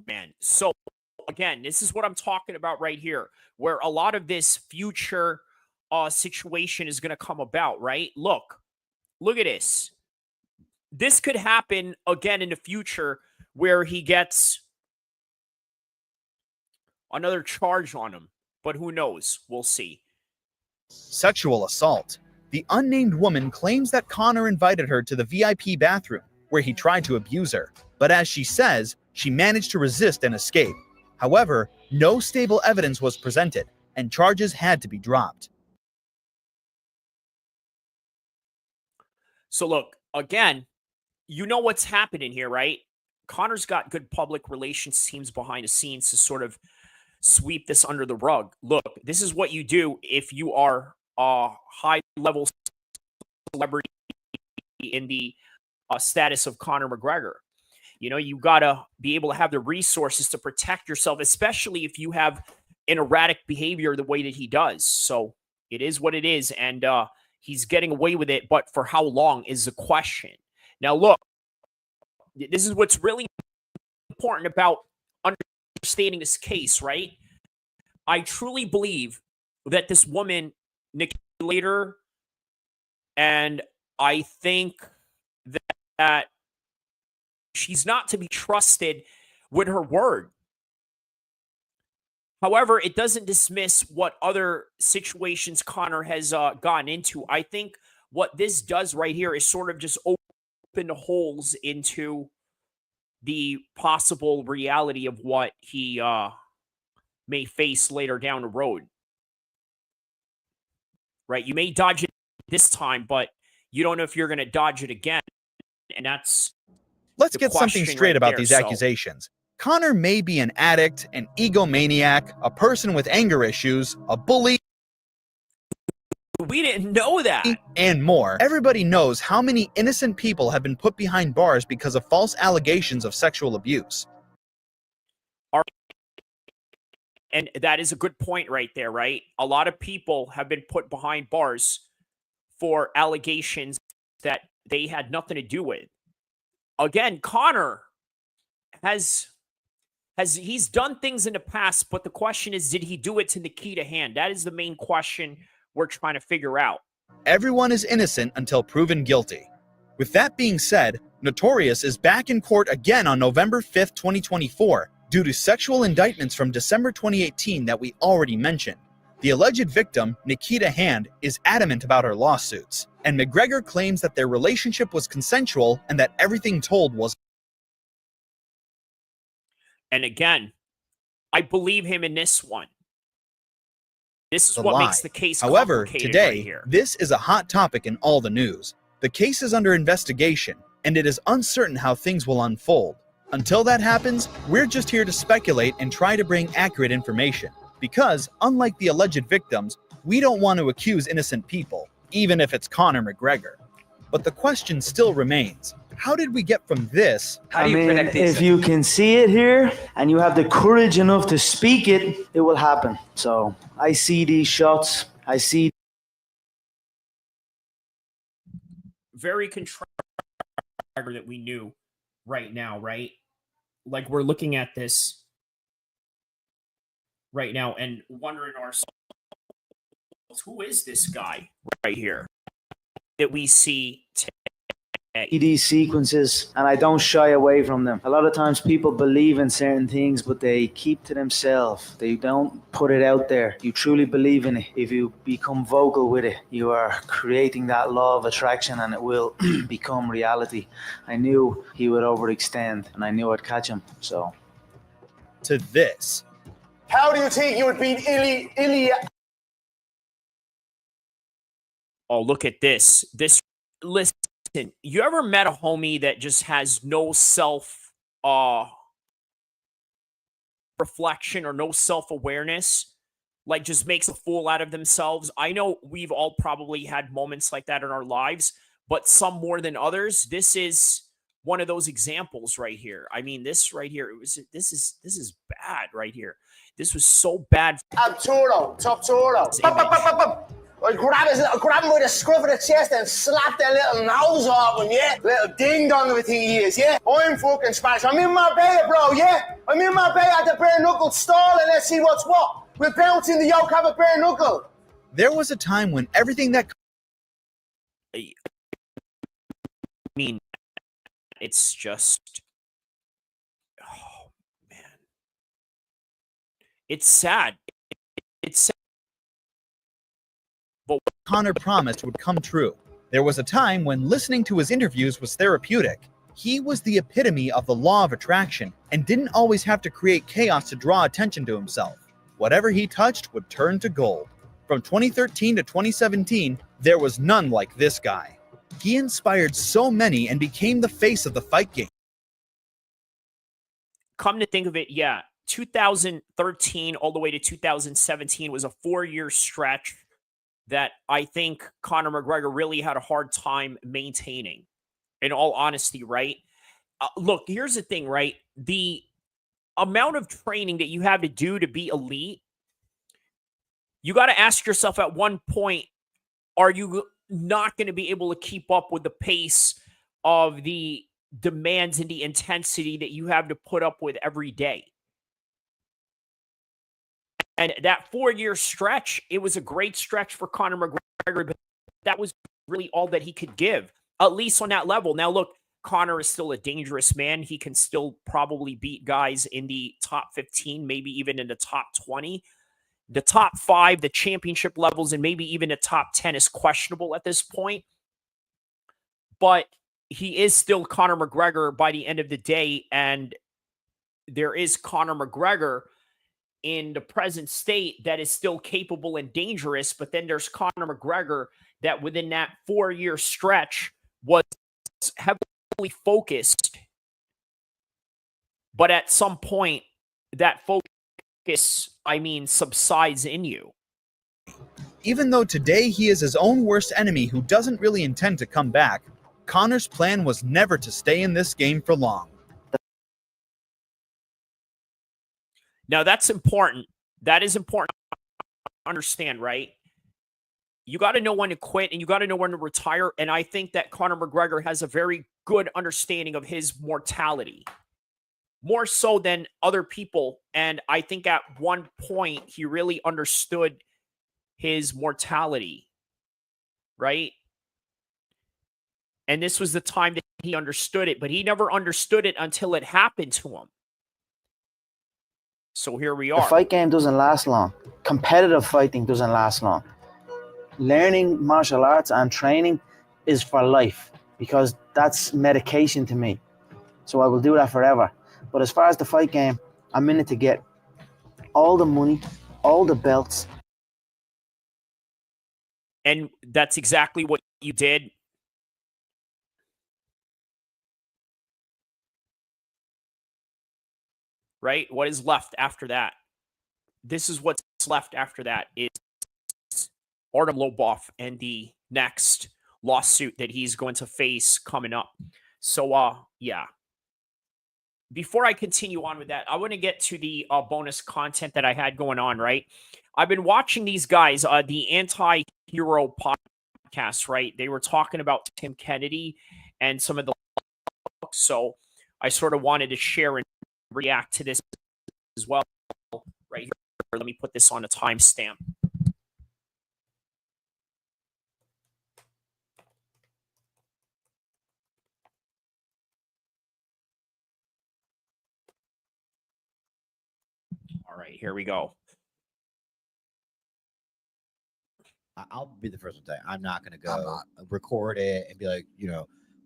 Man, so again, this is what I'm talking about right here, where a lot of this future situation is going to come about, right? Look at this. This could happen again in the future where he gets another charge on him, but who knows? We'll see. Sexual assault. The unnamed woman claims that Conor invited her to the VIP bathroom, where he tried to abuse her. But as she says, she managed to resist and escape. However, no stable evidence was presented, and charges had to be dropped. So look, again, you know what's happening here, right? Conor's got good public relations teams behind the scenes to sort of sweep this under the rug. Look, this is what you do if you are a high-level celebrity in the status of Conor McGregor. You know, you got to be able to have the resources to protect yourself, especially if you have an erratic behavior the way that he does. So it is what it is, and he's getting away with it, but for how long is the question. Now, look, this is what's really important about understanding this case, right? I truly believe that this woman, Nikita, later, and I think that she's not to be trusted with her word. However, it doesn't dismiss what other situations Conor has gotten into. I think what this does right here is sort of just open holes into the possible reality of what he may face later down the road. Right? You may dodge it this time, but you don't know if you're going to dodge it again. And that's... Let's get something straight about these accusations. Conor may be an addict, an egomaniac, a person with anger issues, a bully. We didn't know that. And more. Everybody knows how many innocent people have been put behind bars because of false allegations of sexual abuse. And that is a good point right there, right? A lot of people have been put behind bars for allegations that they had nothing to do with. Again, Conor he's done things in the past, but the question is, did he do it to Nikita hand? That is the main question we're trying to figure out. Everyone is innocent until proven guilty. With that being said, Notorious is back in court again on November 5th, 2024, due to sexual indictments from December 2018 that we already mentioned. The alleged victim, Nikita Hand, is adamant about her lawsuits, and McGregor claims that their relationship was consensual and that everything told was... And again, I believe him in this one. This is what makes the case However, complicated today, right here. This is a hot topic in all the news. The case is under investigation, and it is uncertain how things will unfold. Until that happens, we're just here to speculate and try to bring accurate information. Because, unlike the alleged victims, we don't want to accuse innocent people, even if it's Conor McGregor. But the question still remains, how did we get from this? If you can see it here and you have the courage enough to speak it, it will happen. So I see these shots. I see. Very contrived that we knew right now, right? Like we're looking at this right now and wondering ourselves, who is this guy right here that we see today? These sequences, and I don't shy away from them. A lot of times people believe in certain things, but they keep to themselves. They don't put it out there. You truly believe in it. If you become vocal with it, you are creating that law of attraction and it will become reality. I knew he would overextend and I knew I'd catch him, so. To this. How do you think you would beat Ilya? Oh, look at this. Listen, you ever met a homie that just has no self reflection or no self-awareness? Like just makes a fool out of themselves? I know we've all probably had moments like that in our lives, but some more than others. This is one of those examples right here. I mean, this right here, this is bad right here. This was so bad. Arturo, top Toro. I grab him with a scruff of the chest and slap that little nose off him, yeah? Little ding-dong of a thing he is, yeah? I'm fucking Spanish. I'm in Marbella, bro, yeah? I'm in Marbella at the bare knuckle stall and let's see what's what. We're bouncing the yoke, have a bare knuckle. There was a time when everything that... I mean, it's just... Oh, man. It's sad. It's sad. But what Conor promised would come true. There was a time when listening to his interviews was therapeutic. He was the epitome of the law of attraction and didn't always have to create chaos to draw attention to himself. Whatever he touched would turn to gold. From 2013 to 2017, there was none like this guy. He inspired so many and became the face of the fight game. Come to think of it, yeah, 2013 all the way to 2017 was a 4-year stretch that I think Conor McGregor really had a hard time maintaining, in all honesty, right? Look, here's the thing, right? The amount of training that you have to do to be elite, you got to ask yourself at one point, are you not going to be able to keep up with the pace of the demands and the intensity that you have to put up with every day? And that 4-year stretch, it was a great stretch for Conor McGregor, but that was really all that he could give, at least on that level. Now, look, Conor is still a dangerous man. He can still probably beat guys in the top 15, maybe even in the top 20. The top 5, the championship levels, and maybe even the top 10 is questionable at this point. But he is still Conor McGregor by the end of the day, and there is Conor McGregor in the present state that is still capable and dangerous, but then there's Conor McGregor that within that 4-year stretch was heavily focused, but at some point that focus, subsides in you. Even though today he is his own worst enemy who doesn't really intend to come back, Conor's plan was never to stay in this game for long. Now, that's important. That is important to understand, right? You got to know when to quit and you got to know when to retire. And I think that Conor McGregor has a very good understanding of his mortality, more so than other people. And I think at one point he really understood his mortality, right? And this was the time that he understood it, but he never understood it until it happened to him. So here we are. The fight game doesn't last long. Competitive fighting doesn't last long. Learning martial arts and training is for life because that's medication to me. So I will do that forever. But as far as the fight game, I'm in it to get all the money, all the belts. And that's exactly what you did. right? What is left after that? This is what's left after that is Artem Lobov and the next lawsuit that he's going to face coming up. So, yeah. Before I continue on with that, I want to get to the bonus content that I had going on, right? I've been watching these guys, the Anti-Hero podcast, right? They were talking about Tim Kennedy and some of the books. So I sort of wanted to share and react to this as well, right here. Let me put this on a timestamp. All right, here we go. I'll be the first one to say I'm not going to go record it and be like,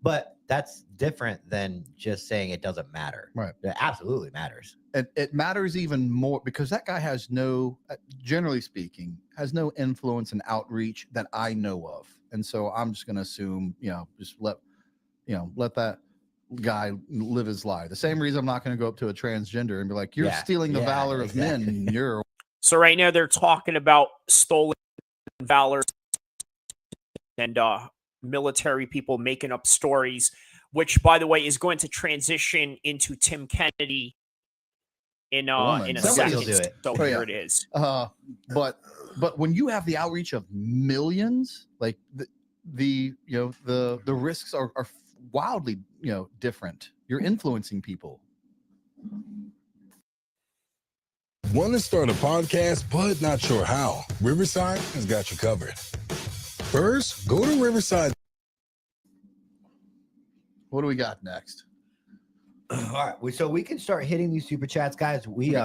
but that's different than just saying it doesn't matter. Right. It absolutely matters. It matters even more because that guy has no, generally speaking, has no influence and outreach that I know of. And so I'm just going to assume, just let that guy live his life. The same reason I'm not going to go up to a transgender and be like, you're stealing the valor of men. You're. So right now they're talking about stolen valor and military people making up stories, which, by the way, is going to transition into Tim Kennedy in a second. Do it. So here it is. But when you have the outreach of millions, like the risks are wildly different. You're influencing people. Want to start a podcast but not sure how? Riverside has got you covered. First, go to Riverside. What do we got next? All right, so we can start hitting these super chats, guys. We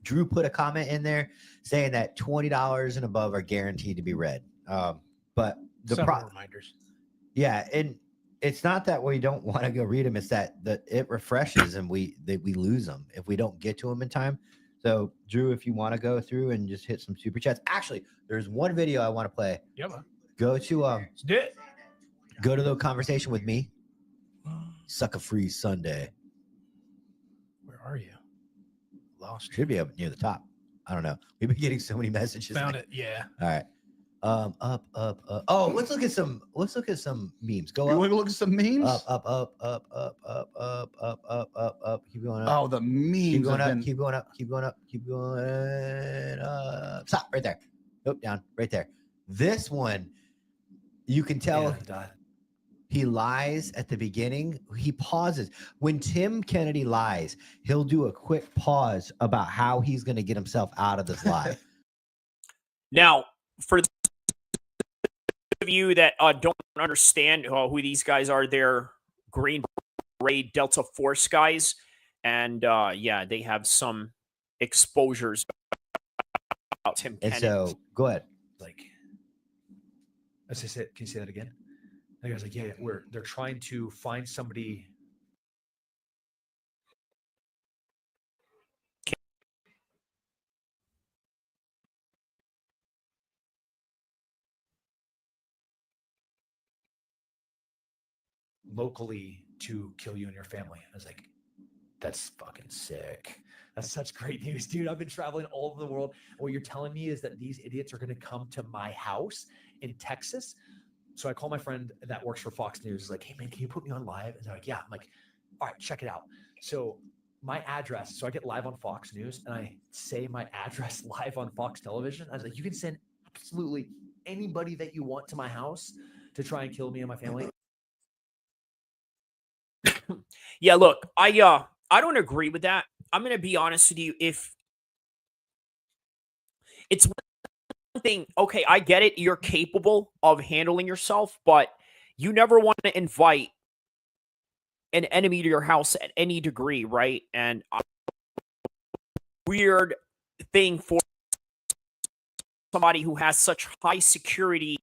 Drew put a comment in there saying that $20 and above are guaranteed to be read. But the reminders. Yeah, and it's not that we don't want to go read them. It's that it refreshes and we lose them if we don't get to them in time. So, Drew, if you want to go through and just hit some super chats. Actually, there's one video I want to play. Yeah, man. Go to Go to the conversation with me. Suck a free Sunday. Where are you? Lost. Should be up near the top. I don't know. We've been getting so many messages. Found it. Yeah. All right. Up. Oh, let's look at some memes. Go up. You want to look at some memes? Up. Keep going up. Oh, the memes. Keep going up. Keep going up. Keep going up. Keep going up. Stop right there. Nope, down. Right there. This one, you can tell he lies at the beginning. He pauses. When Tim Kennedy lies, he'll do a quick pause about how he's going to get himself out of this lie. Now, for of you that don't understand who these guys are, they're Green Beret Delta Force guys, and they have some exposures about Tim Kennedy. And so, go ahead. Like, as I said, can you say that again? The guy's like, they're trying to find somebody. Locally to kill you and your family. I was like, that's fucking sick. That's such great news, dude. I've been traveling all over the world. What you're telling me is that these idiots are going to come to my house in Texas. So I call my friend that works for Fox News. He's like, hey man, can you put me on live? And they're like, yeah. I'm like, all right, check it out. So my address, so I get live on Fox News and I say my address live on Fox Television. I was like, you can send absolutely anybody that you want to my house to try and kill me and my family. Yeah, look, I don't agree with that. I'm going to be honest with you. If it's one thing, okay, I get it. You're capable of handling yourself, but you never want to invite an enemy to your house at any degree, right? And weird thing for somebody who has such high security.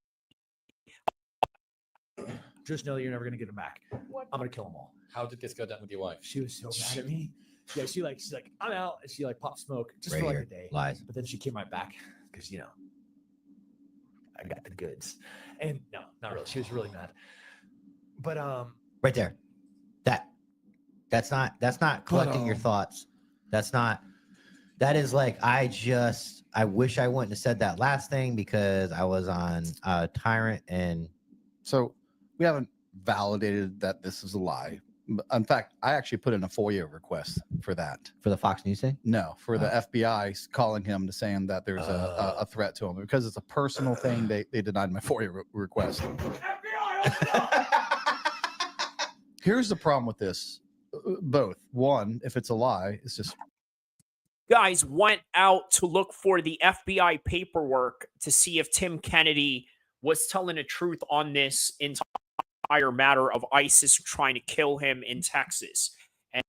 Just know that you're never going to get them back. I'm going to kill them all. How did this go down with your wife? She was so mad at me. Yeah, she's like, I'm out. And she popped smoke just right for here. a day. Lies. But then she came right back because I got the goods. And no, not really. She was really mad. But right there. That's not collecting your thoughts. That's not. That is like I wish I wouldn't have said that last thing because I was on Tyrant and. So we haven't validated that this is a lie. In fact, I actually put in a FOIA request for that. For the Fox News thing? No, for the FBI calling him to saying that there's a threat to him because it's a personal thing. They denied my FOIA request. Here's the problem with this. Both. One, if it's a lie, it's just guys went out to look for the FBI paperwork to see if Tim Kennedy was telling the truth on this entire matter of ISIS trying to kill him in Texas. And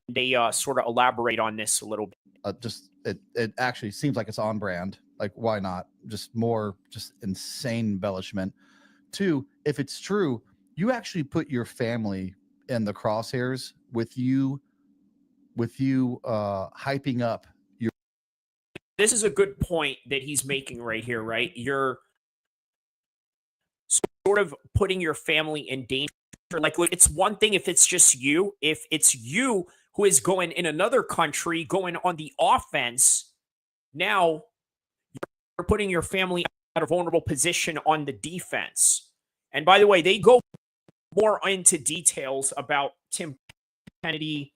they sort of elaborate on this a little bit. It actually seems like it's on brand. Like, why not? Just insane embellishment. Two, if it's true, you actually put your family in the crosshairs with you hyping up your. This is a good point that he's making right here, right? You're sort of putting your family in danger. Like, look, it's one thing if it's just you. If it's you who is going in another country, going on the offense, now you're putting your family at a vulnerable position on the defense. And by the way, they go more into details about Tim Kennedy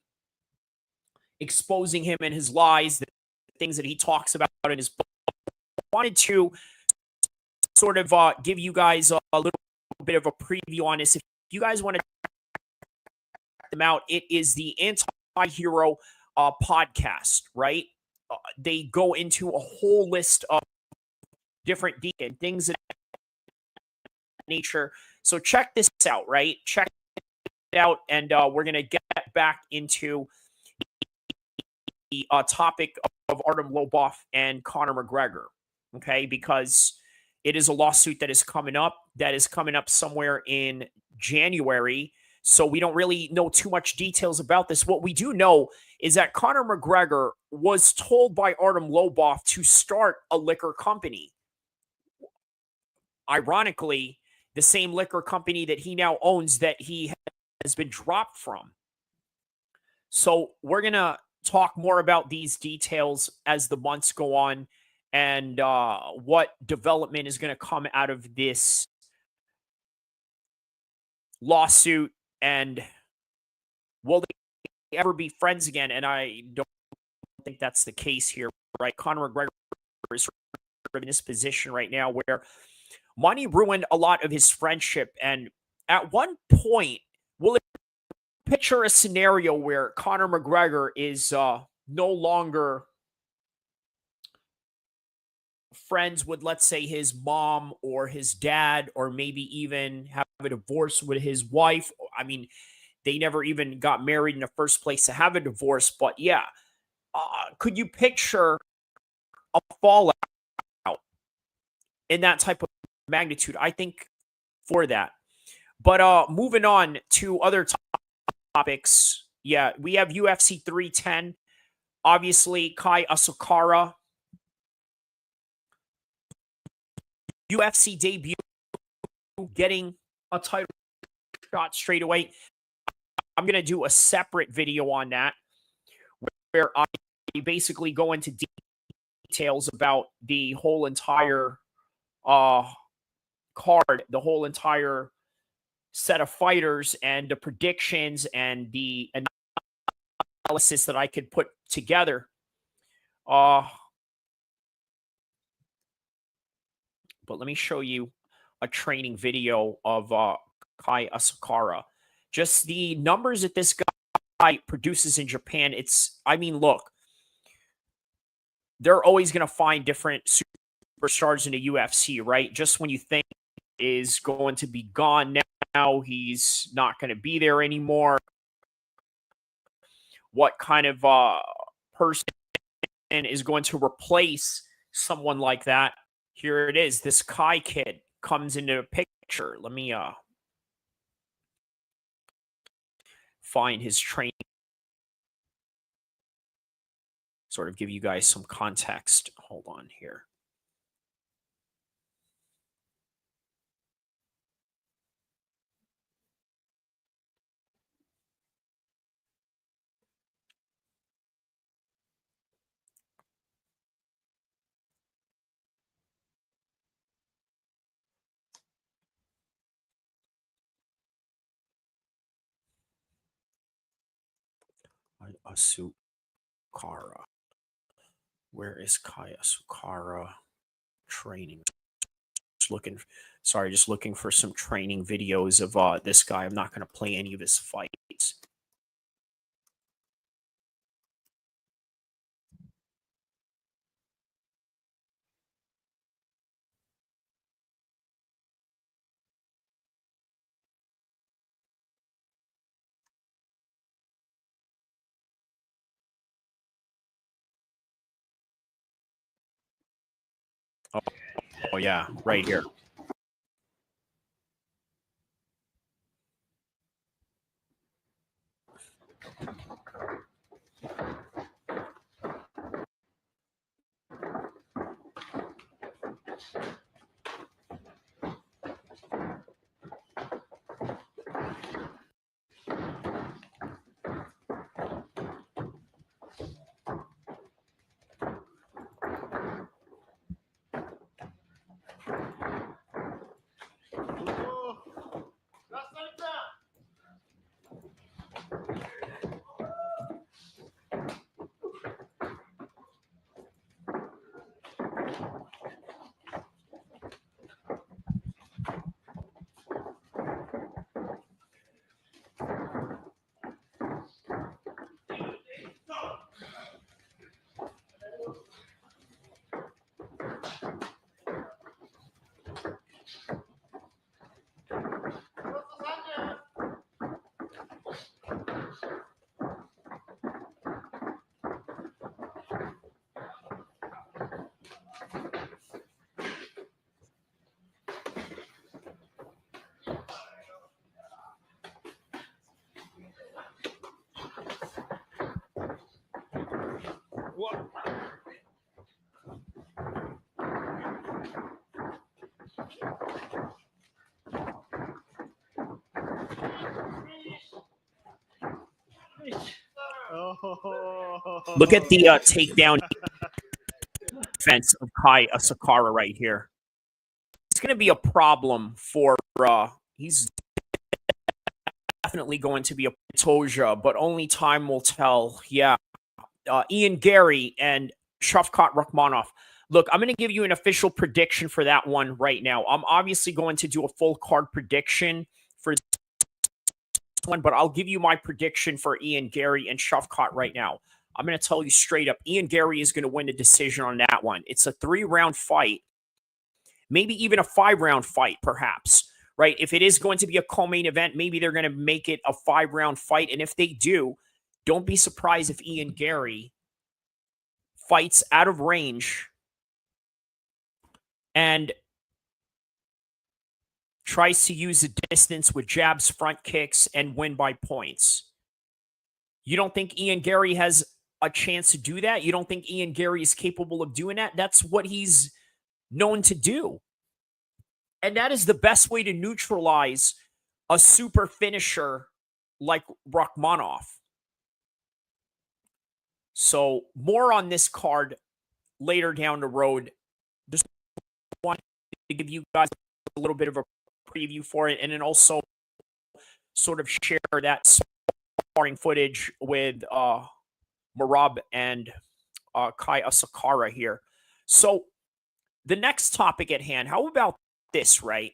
exposing him and his lies, the things that he talks about in his book. I wanted to sort of give you guys a little bit of a preview on this. If you guys want to check them out, it is the Anti-Hero podcast, right? They go into a whole list of different things of that nature. So check this out, right? Check it out, and we're going to get back into the topic of Artem Lobov and Conor McGregor, okay? Because it is a lawsuit that is coming up somewhere in January. So we don't really know too much details about this. What we do know is that Conor McGregor was told by Artem Lobov to start a liquor company. Ironically, the same liquor company that he now owns that he has been dropped from. So we're going to talk more about these details as the months go on and what development is going to come out of this lawsuit, and will they ever be friends again? And I don't think that's the case here, right? Conor McGregor is in this position right now where money ruined a lot of his friendship. And at one point, will it picture a scenario where Conor McGregor is no longer friends with, let's say, his mom or his dad, or maybe even have a divorce with his wife? I mean, they never even got married in the first place to have a divorce. But yeah, could you picture a fallout in that type of magnitude? I think for that. But moving on to other topics. Yeah, we have UFC 310. Obviously, Kai Asakara. UFC debut, getting a title shot straight away. I'm going to do a separate video on that where I basically go into details about the whole entire card, the whole entire set of fighters and the predictions and the analysis that I could put together. But let me show you a training video of Kai Asakara. Just the numbers that this guy produces in Japan. Look, they're always going to find different superstars in the UFC, right? Just when you think is going to be gone now, he's not going to be there anymore. What kind of person is going to replace someone like that? Here it is. This Kai kid comes into the picture. Let me find his training. Sort of give you guys some context. Hold on here. Asukara. Where is Kai Asukara training? Just looking for some training videos of this guy. I'm not going to play any of his fights. Oh yeah, right here. Look at the takedown defense of Kai Asakara right here. It's going to be a problem for. He's definitely going to be a Toja, but only time will tell. Yeah, Ian Gary and Shavkat Rakhmonov. Look, I'm going to give you an official prediction for that one right now. I'm obviously going to do a full card prediction for this one, but I'll give you my prediction for Ian Gary and Shavkat right now. I'm going to tell you straight up, Ian Gary is going to win the decision on that one. It's a 3-round fight, maybe even a 5-round fight, perhaps, right? If it is going to be a co-main event, maybe they're going to make it a 5-round fight. And if they do, don't be surprised if Ian Gary fights out of range and tries to use the distance with jabs, front kicks, and win by points. You don't think Ian Gary has a chance to do that? You don't think Ian Gary is capable of doing that? That's what he's known to do. And that is the best way to neutralize a super finisher like Rakhmonov. So more on this card later down the road. Just wanted to give you guys a little bit of a preview for it, and then also sort of share that sparring footage with Merab and Kai Asakara here. So the next topic at hand, how about this, right?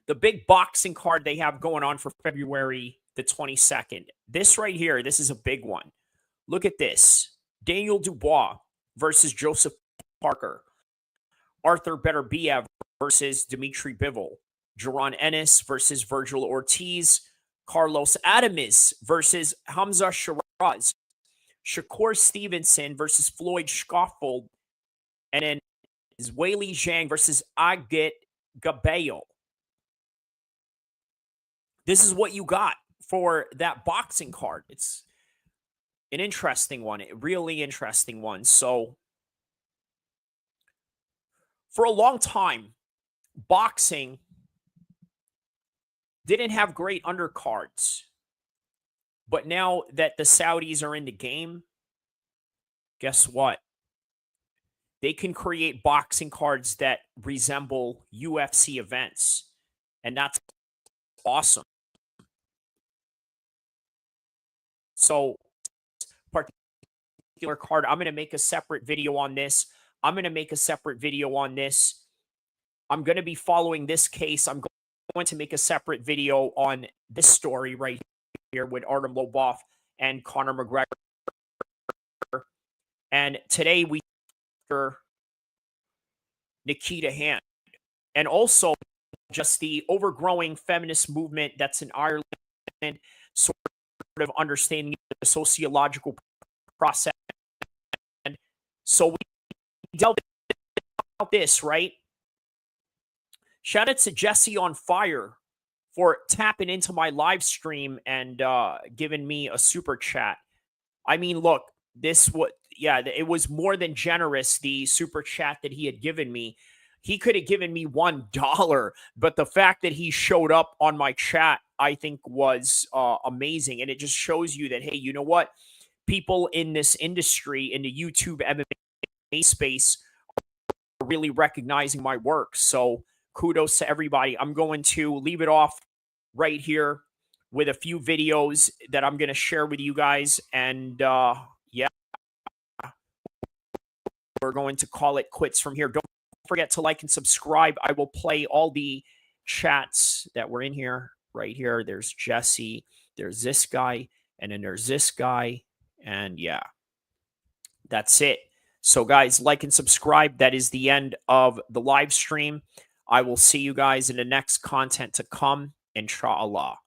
The big boxing card they have going on for February the 22nd. This right here, this is a big one. Look at this. Daniel Dubois versus Joseph Parker. Arthur Beterbiev versus Dmitry Bivol. Jaron Ennis versus Virgil Ortiz. Carlos Adames versus Hamza Shiraz. Shakur Stevenson versus Floyd Scofield. And then Weili Zhang versus Agit Gabayel. This is what you got for that boxing card. It's an interesting one, a really interesting one. So, for a long time, boxing didn't have great undercards. But now that the Saudis are in the game, guess what? They can create boxing cards that resemble UFC events. And that's awesome. So, particular card, I'm going to make a separate video on this. I'm going to make a separate video on this. I'm going to be following this case. I'm going to make a separate video on this story right here with Artem Lobov and Conor McGregor. And today we hear Nikita Hand. And also just the overgrowing feminist movement that's in Ireland, sort of understanding the sociological process. And so we delved about this, right? Shout out to Jesse on Fire for tapping into my live stream and giving me a super chat. I mean, look, it was more than generous, the super chat that he had given me. He could have given me $1, but the fact that he showed up on my chat, I think, was amazing. And it just shows you that, hey, you know what? People in this industry, in the YouTube MMA space, are really recognizing my work. So kudos to everybody. I'm going to leave it off right here with a few videos that I'm going to share with you guys. And yeah, we're going to call it quits from here. Don't forget to like and subscribe. I will play all the chats that were in here right here. There's Jesse, there's this guy, and then there's this guy. And yeah, that's it. So guys, like and subscribe. That is the end of the live stream. I will see you guys in the next content to come, inshallah.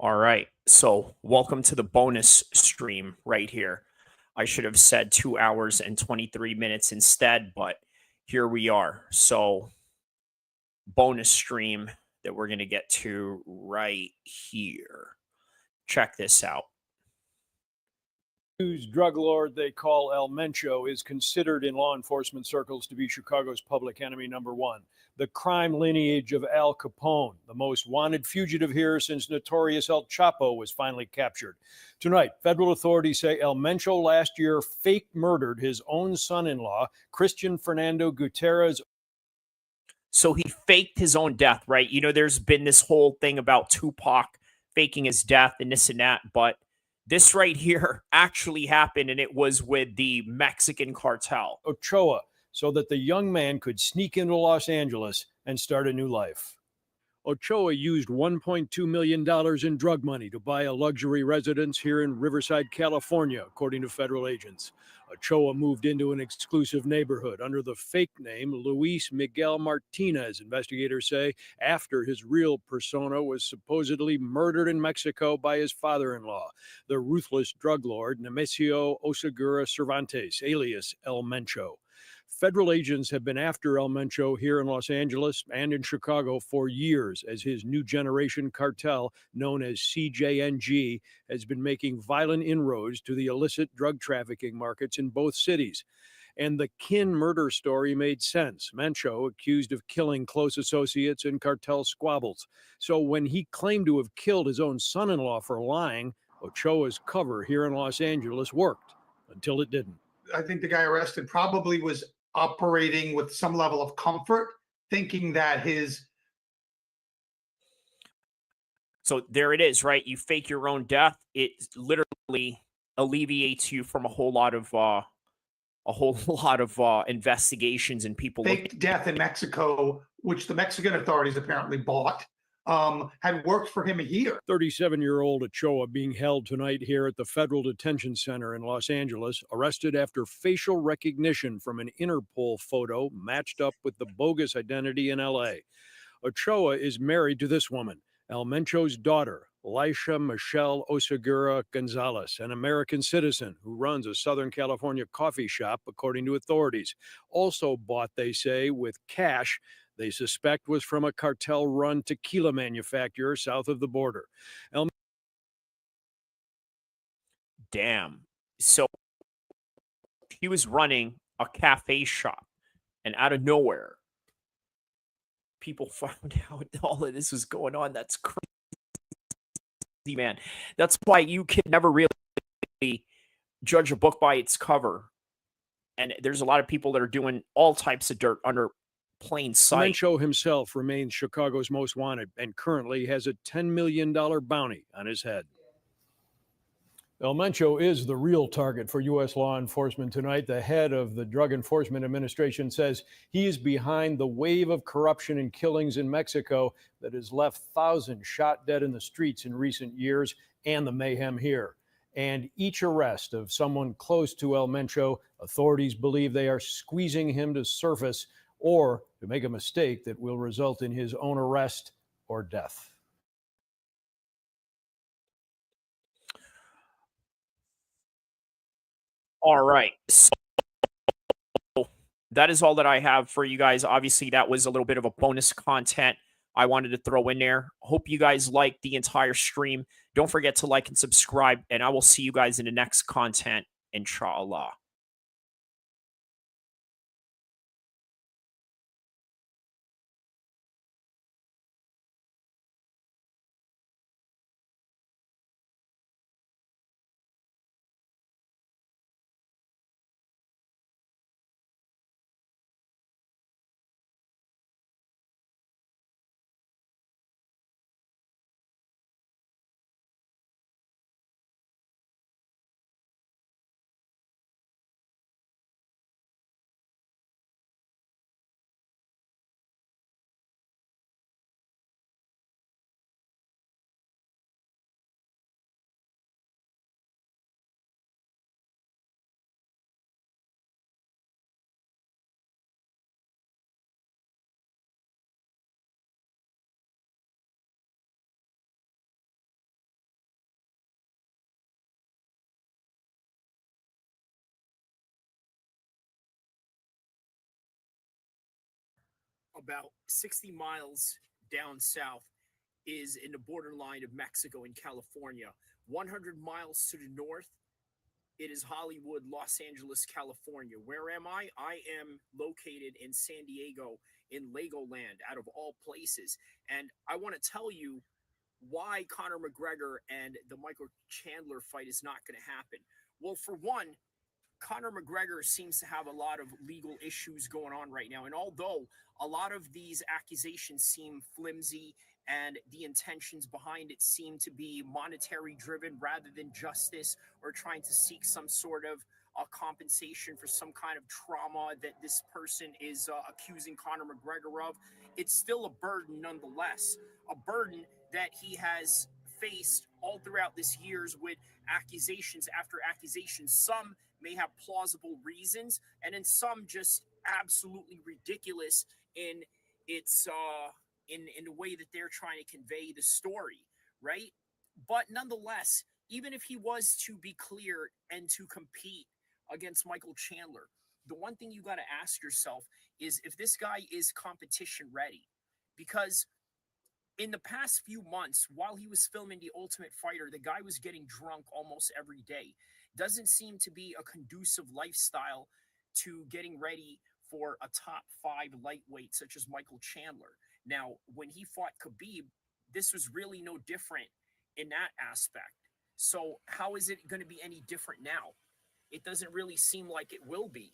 All right. So, welcome to the bonus stream right here. I should have said 2 hours and 23 minutes instead, but here we are. So, bonus stream that we're going to get to right here. Check this out. Drug lord they call El Mencho is considered in law enforcement circles to be Chicago's public enemy number one. The crime lineage of Al Capone, the most wanted fugitive here since notorious El Chapo was finally captured. Tonight, federal authorities say El Mencho last year fake murdered his own son-in-law, Christian Fernando Gutierrez. So he faked his own death, right? You know, there's been this whole thing about Tupac faking his death and this and that, but this right here actually happened, and it was with the Mexican cartel. Ochoa, so that the young man could sneak into Los Angeles and start a new life. Ochoa used $1.2 million in drug money to buy a luxury residence here in Riverside, California, according to federal agents. Ochoa moved into an exclusive neighborhood under the fake name Luis Miguel Martinez, investigators say, after his real persona was supposedly murdered in Mexico by his father-in-law, the ruthless drug lord Nemesio Osagura Cervantes, alias El Mencho. Federal agents have been after El Mencho here in Los Angeles and in Chicago for years, as his new generation cartel, known as CJNG, has been making violent inroads to the illicit drug trafficking markets in both cities. And the Kin murder story made sense. Mencho accused of killing close associates in cartel squabbles. So when he claimed to have killed his own son-in-law for lying, Ochoa's cover here in Los Angeles worked until it didn't. I think the guy arrested probably was operating with some level of comfort, thinking that his. So there it is, right? You fake your own death. It literally alleviates you from a whole lot of investigations and people. Faked death in Mexico, which the Mexican authorities apparently bought, had worked for him here. 37-year-old Ochoa being held tonight here at the Federal Detention Center in Los Angeles, arrested after facial recognition from an Interpol photo matched up with the bogus identity in L.A. Ochoa is married to this woman, El Mencho's daughter, Laisha Michelle Osagura Gonzalez, an American citizen who runs a Southern California coffee shop, according to authorities. Also bought, they say, with cash they suspect was from a cartel-run tequila manufacturer south of the border. Damn. So he was running a cafe shop, and out of nowhere, people found out all of this was going on. That's crazy, man. That's why you can never really judge a book by its cover. And there's a lot of people that are doing all types of dirt under plain sight. Mencho himself remains Chicago's most wanted and currently has a $10 million bounty on his head. El Mencho is the real target for U.S. law enforcement tonight. The head of the Drug Enforcement Administration says he is behind the wave of corruption and killings in Mexico that has left thousands shot dead in the streets in recent years, and the mayhem here. And each arrest of someone close to El Mencho, authorities believe they are squeezing him to surface or to make a mistake that will result in his own arrest or death. All right. So that is all that I have for you guys. Obviously, that was a little bit of a bonus content I wanted to throw in there. Hope you guys liked the entire stream. Don't forget to like and subscribe, and I will see you guys in the next content, inshallah. About 60 miles down south is in the borderline of Mexico and California. 100 miles to the north It is Hollywood, Los Angeles, California. Where am I? I am located in San Diego, in Legoland, out of all places. And I want to tell you why Conor McGregor and the Michael Chandler fight is not going to happen. Well, for one, Conor McGregor seems to have a lot of legal issues going on right now. And although a lot of these accusations seem flimsy and the intentions behind it seem to be monetary driven rather than justice or trying to seek some sort of compensation for some kind of trauma that this person is accusing Conor McGregor of, it's still a burden nonetheless. A burden that he has faced all throughout this years with accusations after accusations. Some may have plausible reasons, and then some just absolutely ridiculous in its in the way that they're trying to convey the story, right? But nonetheless, even if he was to be clear and to compete against Michael Chandler, the one thing you got to ask yourself is if this guy is competition ready. Because in the past few months, while he was filming The Ultimate Fighter, the guy was getting drunk almost every day. Doesn't seem to be a conducive lifestyle to getting ready for a top 5 lightweight such as Michael Chandler. Now, when he fought Khabib, this was really no different in that aspect. So how is it going to be any different now? It doesn't really seem like it will be.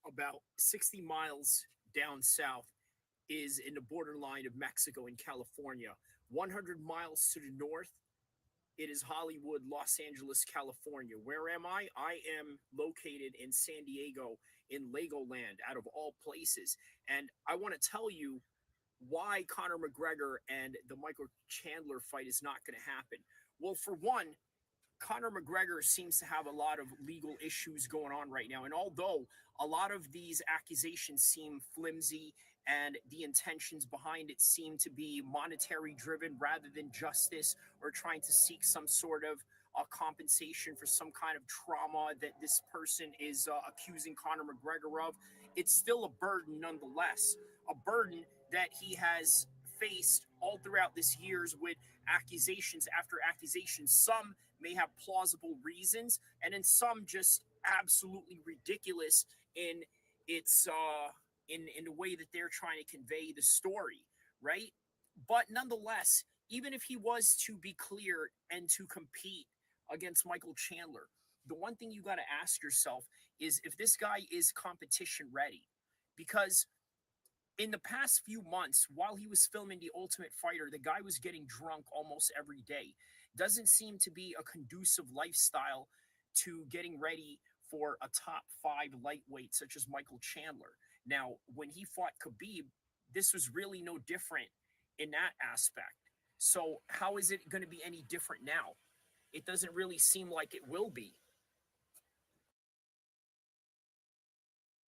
About 60 miles down south is in the borderline of Mexico and California. 100 miles to the north, it is Hollywood, Los Angeles, California. Where am I? I am located in San Diego, in Legoland, out of all places. And I want to tell you why Conor McGregor and the Michael Chandler fight is not going to happen. Well, for one, Conor McGregor seems to have a lot of legal issues going on right now. And although a lot of these accusations seem flimsy and the intentions behind it seem to be monetary driven rather than justice or trying to seek some sort of compensation for some kind of trauma that this person is accusing Conor McGregor of, it's still a burden nonetheless. A burden that he has faced all throughout this years with accusations after accusations. Some may have plausible reasons, and then some just absolutely ridiculous in its in the way that they're trying to convey the story, right? But nonetheless, even if he was to be clear and to compete against Michael Chandler, the one thing you got to ask yourself is if this guy is competition ready. Because in the past few months, while he was filming The Ultimate Fighter, the guy was getting drunk almost every day. Doesn't seem to be a conducive lifestyle to getting ready for a top 5 lightweight such as Michael Chandler. Now, when he fought Khabib, this was really no different in that aspect. So how is it going to be any different now? It doesn't really seem like it will be.